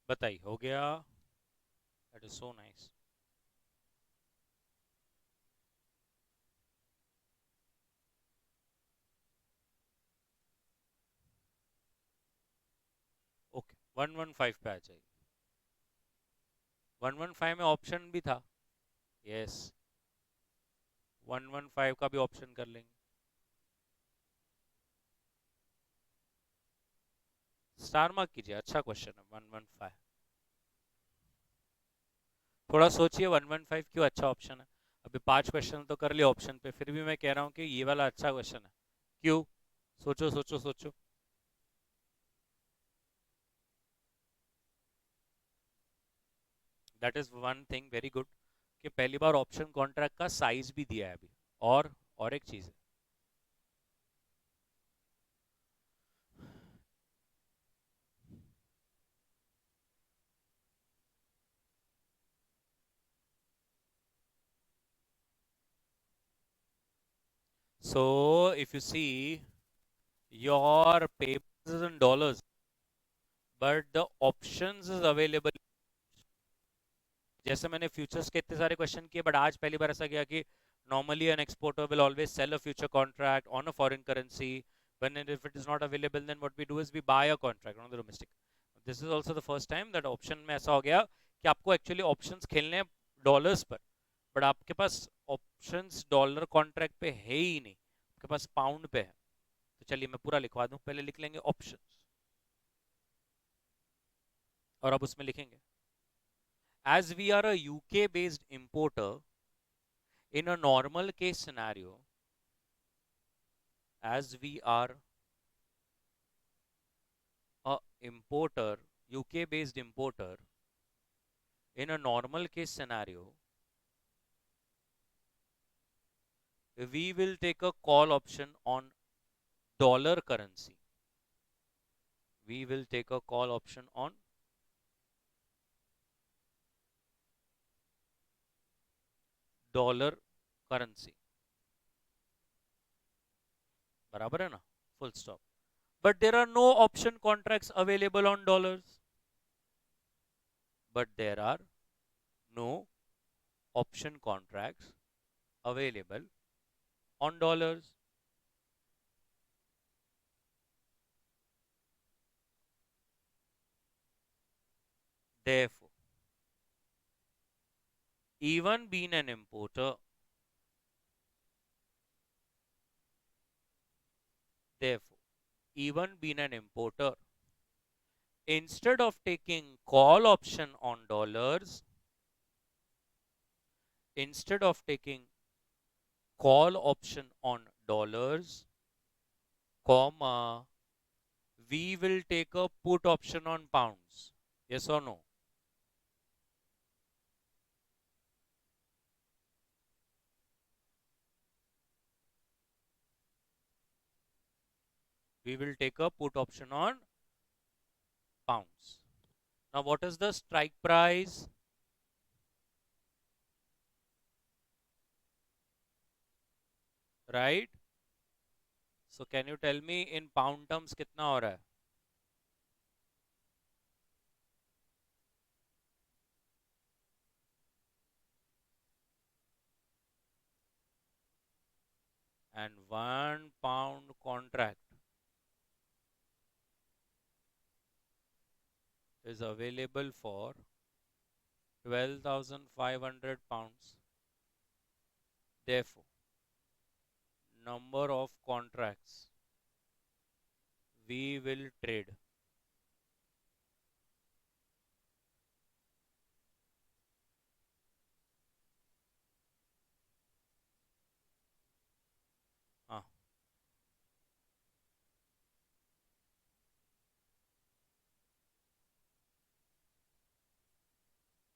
बताइए, हो गया? That is so nice. Okay, 115 पे आ जाइए। 115 में ऑप्शन भी था। यस। 115 का भी ऑप्शन कर लेंगे। स्टार मार्क कीजिए, अच्छा क्वेश्चन है 115। थोड़ा सोचिए 115 क्यों अच्छा ऑप्शन है। अभी 5 क्वेश्चन तो कर लिए ऑप्शन पे, फिर भी मैं कह रहा हूँ कि ये वाला अच्छा क्वेश्चन है। क्यों? सोचो सोचो सोचो। That is one thing very good कि पहली बार ऑप्शन कॉन्ट्रैक्ट का साइज भी दिया है अभी। और एक चीज है। So if you see your papers in dollars, but the options is available. जैसे मैंने फ्यूचर्स के इतने सारे क्वेश्चन किए, बट आज पहली बार ऐसा किया कि normally an exporter will always sell a future contract on a foreign currency, when if it is not available, then what we do is we buy a contract on the domestic. This is also the first time that option में ऐसा हो गया कि आपको actually options खेलने हैं dollars पर, but आपके पास ऑप्शंस डॉलर कॉन्ट्रैक्ट पे है ही नहीं, आपके पास पाउंड पे है। तो चलिए मैं पूरा लिखवा दूं, पहले लिख लेंगे ऑप्शंस और अब उसमें लिखेंगे as we are a UK based importer in a normal case scenario, as we are a importer, UK based importer in a normal case scenario, we will take a call option on dollar currency. We will take a call option on dollar currency. बराबर है ना? Full stop. But there are no option contracts available on dollars. But there are no option contracts available on dollars. Therefore, even being an importer, therefore, even being an importer, instead of taking call option on dollars, instead of taking call option on dollars, comma, we will take a put option on pounds. Yes or no? We will take a put option on pounds. Now, what is the strike price? Right? So, can you tell me in pound terms कितना हो रहा है? And £1 contract is available for 12,500 pounds. Therefore, number of contracts we will trade. हाँ,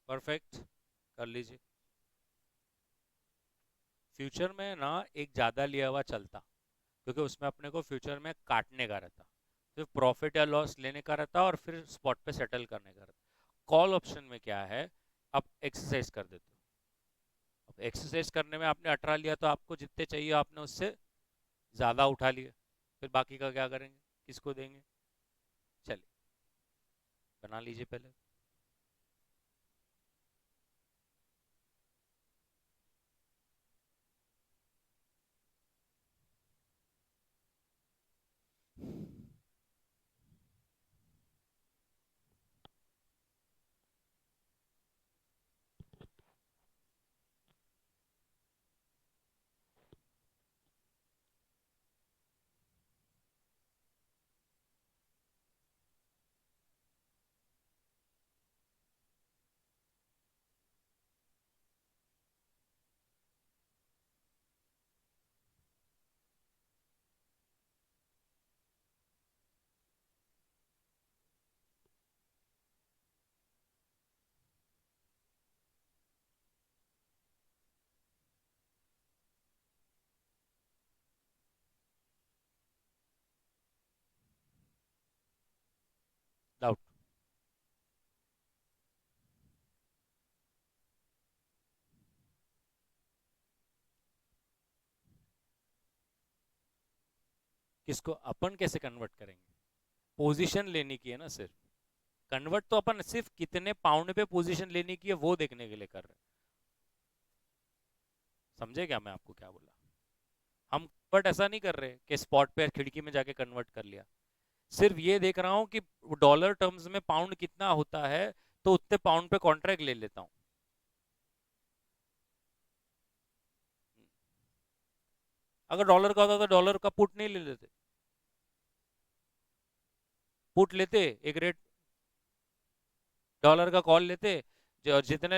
perfect, कर लीजिए। Future में ना एक ज़्यादा लिया हुआ चलता, क्योंकि उसमें अपने को फ्यूचर में काटने का रहता, फिर प्रॉफिट या लॉस लेने का रहता और फिर स्पॉट पे सेटल करने का रहता। कॉल ऑप्शन में क्या है, आप एक्सरसाइज कर देते हो। अब एक्सरसाइज करने में आपने 18 लिया तो आपको जितने चाहिए आपने उससे ज़्यादा उठा लिए, फिर बाकी का क्या करेंगे, किसको देंगे? चलिए बना लीजिए पहले। डाउट? किसको अपन कैसे कन्वर्ट करेंगे? पोजीशन लेने की है ना सिर्फ। कन्वर्ट तो अपन सिर्फ कितने पाउंड पे पोजीशन लेने की है वो देखने के लिए कर रहे हैं। समझे क्या मैं आपको क्या बोला? हम कन्वर्ट ऐसा नहीं कर रहे कि स्पॉट पे खिड़की में जाके कन्वर्ट कर लिया। सिर्फ ये देख रहा हूँ कि डॉलर टर्म्स में पाउंड कितना होता है, तो उतने पाउंड पे कॉन्ट्रैक्ट ले लेता हूँ। अगर डॉलर का होता तो डॉलर का पुट नहीं ले लेते, पुट लेते एक रेट, डॉलर का कॉल लेते, जितने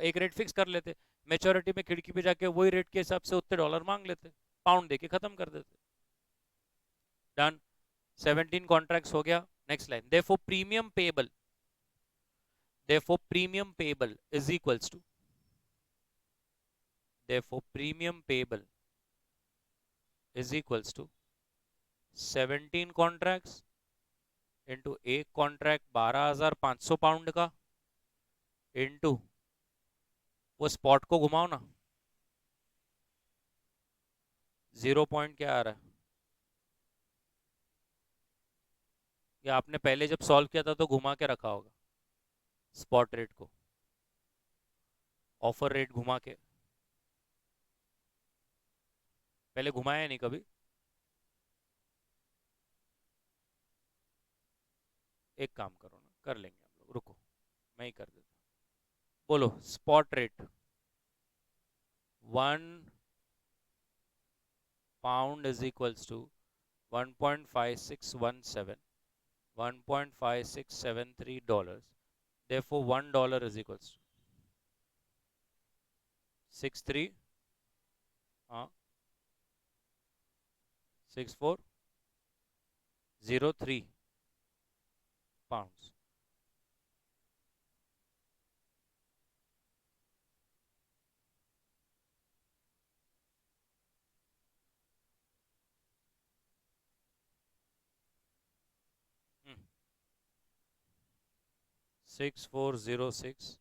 एक रेट फिक्स कर लेते, मेच्योरिटी में खिड़की पे जाके वही रेट के हिसाब से उतने डॉलर मांग लेते, पाउंड देके खत्म कर देते। डन। 17 कॉन्ट्रैक्ट्स हो गया। Next line, therefore premium payable, therefore premium payable is equals to, therefore premium payable is equals to 17 contracts into एक कॉन्ट्रैक्ट 12,500 पाउंड का, इंटू वो स्पॉट को घुमाओ ना, 0 पॉइंट क्या आ रहा है, या आपने पहले जब सॉल्व किया था तो घुमा के रखा होगा स्पॉट रेट को, ऑफर रेट घुमा के, पहले घुमाया नहीं कभी? एक काम करो ना, कर लेंगे हम लोग, रुको मैं ही कर देता। बोलो spot rate 1 pound is equals to 1.5617, 1.5673 dollars, therefore $1 is equals to 63, हाँ, 6403 पाउंड्स। 6406,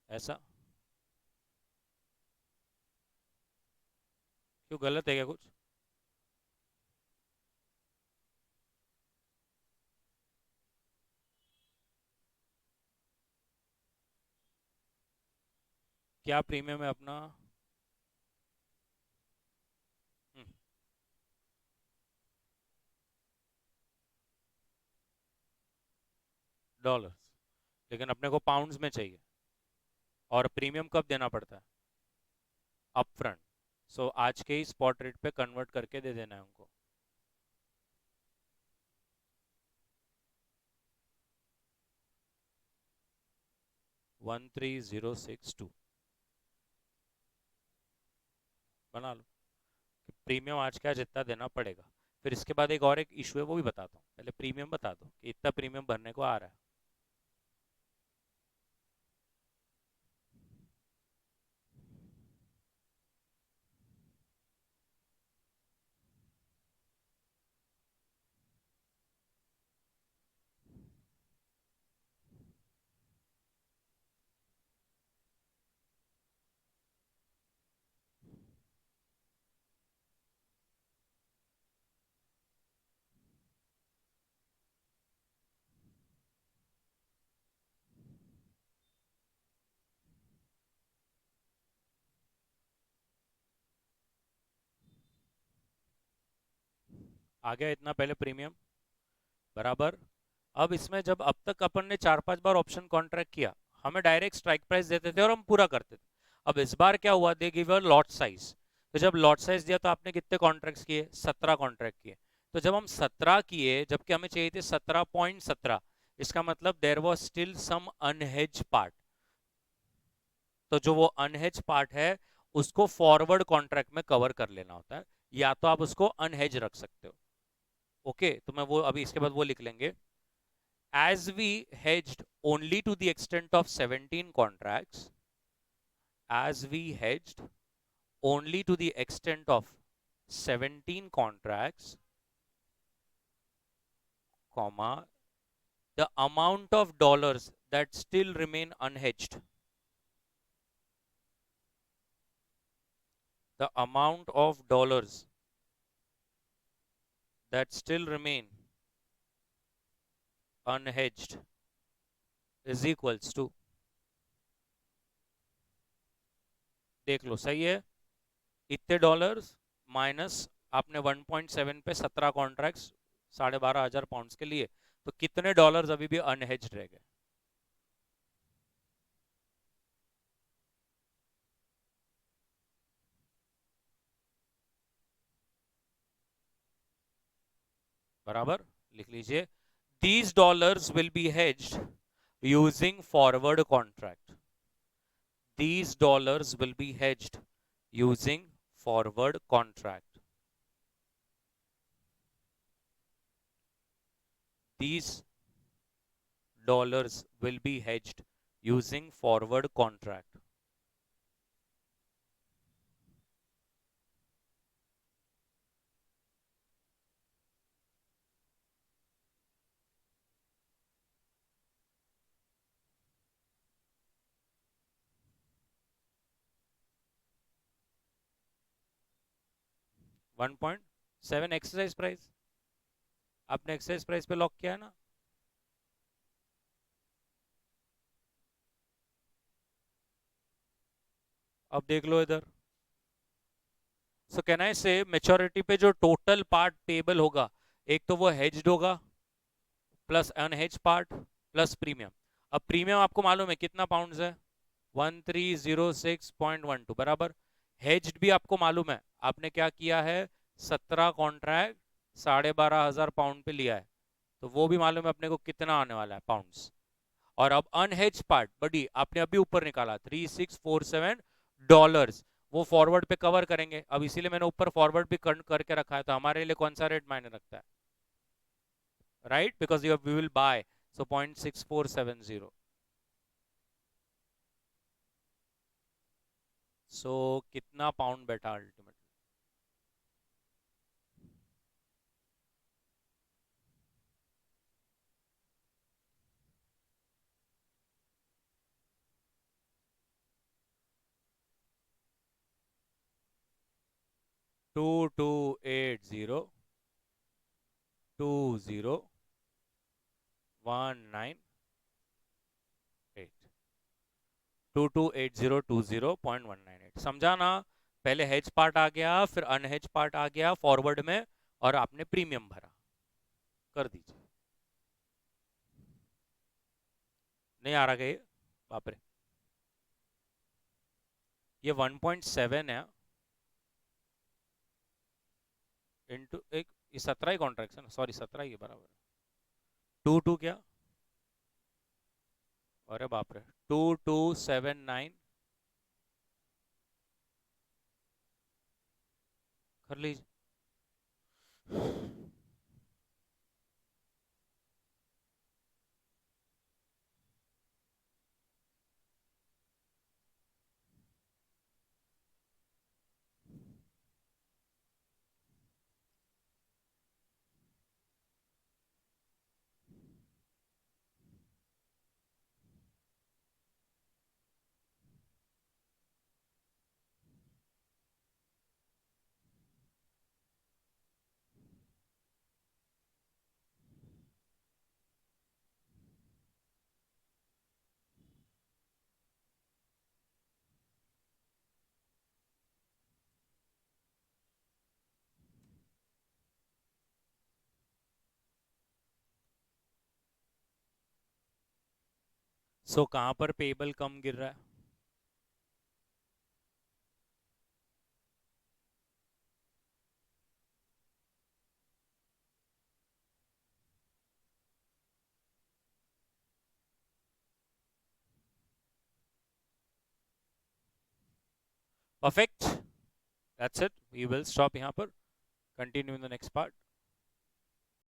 ऐसा क्यों, गलत है क्या कुछ? क्या प्रीमियम है अपना? डॉलर्स, लेकिन अपने को पाउंड्स में चाहिए, और प्रीमियम कब देना पड़ता है? Up front. सो आज के ही स्पॉट रेट पे कन्वर्ट करके दे देना है उनको। 13062 बना लो कि प्रीमियम आज का जितना देना पड़ेगा। फिर इसके बाद एक और एक इशू है, वो भी बताता हूँ, पहले प्रीमियम बता दो कि इतना प्रीमियम भरने को आ रहा है। आ गया इतना पहले प्रीमियम, बराबर। अब इसमें जब अब तक अपन ने 4-5 बार ऑप्शन कॉन्ट्रैक्ट किया, हमें डायरेक्ट स्ट्राइक प्राइस देते थे और हम पूरा करते थे। अब इस बार क्या हुआ, they give a lot size. तो जब लॉट साइज दिया तो आपने कितने कॉन्ट्रैक्ट्स किए? 17 कॉन्ट्रैक्ट किए। तो जब हम 17 किए, जबकि हमें चाहिए थे 17.17, इसका मतलब there was still some unhedged part. तो जो वो अनहेज पार्ट है, उसको फॉरवर्ड कॉन्ट्रैक्ट में कवर कर लेना होता है, या तो आप उसको अनहेज रख सकते हो। ओके, तो मैं वो अभी इसके बाद वो लिख लेंगे, as we hedged only to the extent of 17 contracts, as we hedged only to the extent of 17 contracts, comma, the amount of dollars that still remain unhedged, the amount of dollars that still remain unhedged is equals to, देख लो सही है, इतने dollars minus आपने 1.7 पे 17 contracts 12,500 pounds के लिए, तो कितने डॉलर्स अभी भी अनहेज्ड रह गए? बराबर लिख लीजिए, these dollars will be hedged using forward contract. These dollars will be hedged using forward contract. These dollars will be hedged using forward contract. One point seven exercise price, आपने exercise price पे lock किया है ना? अब देख लो इधर, so can I से maturity पे जो टोटल पार्ट पेबल होगा, एक तो वो हेज्ड होगा प्लस अनहेज पार्ट प्लस प्रीमियम। अब प्रीमियम आपको मालूम है कितना पाउंड्स है, 1306.12 बराबर। हेज्ड भी आपको मालूम है, आपने क्या किया है, 17 कॉन्ट्रैक्ट 12,500 पाउंड पे लिया है, तो वो भी मालूम है अपने को कितना आने वाला है पाउंड्स। और अब अनहेज पार्ट बड़ी आपने अभी ऊपर निकाला 3647 डॉलर्स, वो फॉरवर्ड पे कवर करेंगे। अब इसीलिए मैंने ऊपर फॉरवर्ड भी करके रखा है, तो हमारे लिए कौन सा रेट मायने रखता है, right, because you we will buy, so 0.6470। So कितना पाउंड बैठा ultimately? Two two eight zero 2080198, 228020.198, समझा ना? पहले हेज पार्ट आ गया, फिर अनहेज पार्ट आ गया फॉरवर्ड में, और आपने प्रीमियम भरा, कर दीजिए। नहीं आ रहा क्या ये? बाप रे, ये 1.7 है इंटू एक, ये 17 ही कॉन्ट्रैक्ट है ना, सॉरी 17 ही है बराबर। टू टू क्या, अरे बाप रे, 2279 कर लीजिए। सो कहां पर पेबल कम गिर रहा है? Perfect, that's it, we will stop यहाँ पर, continue in the next part.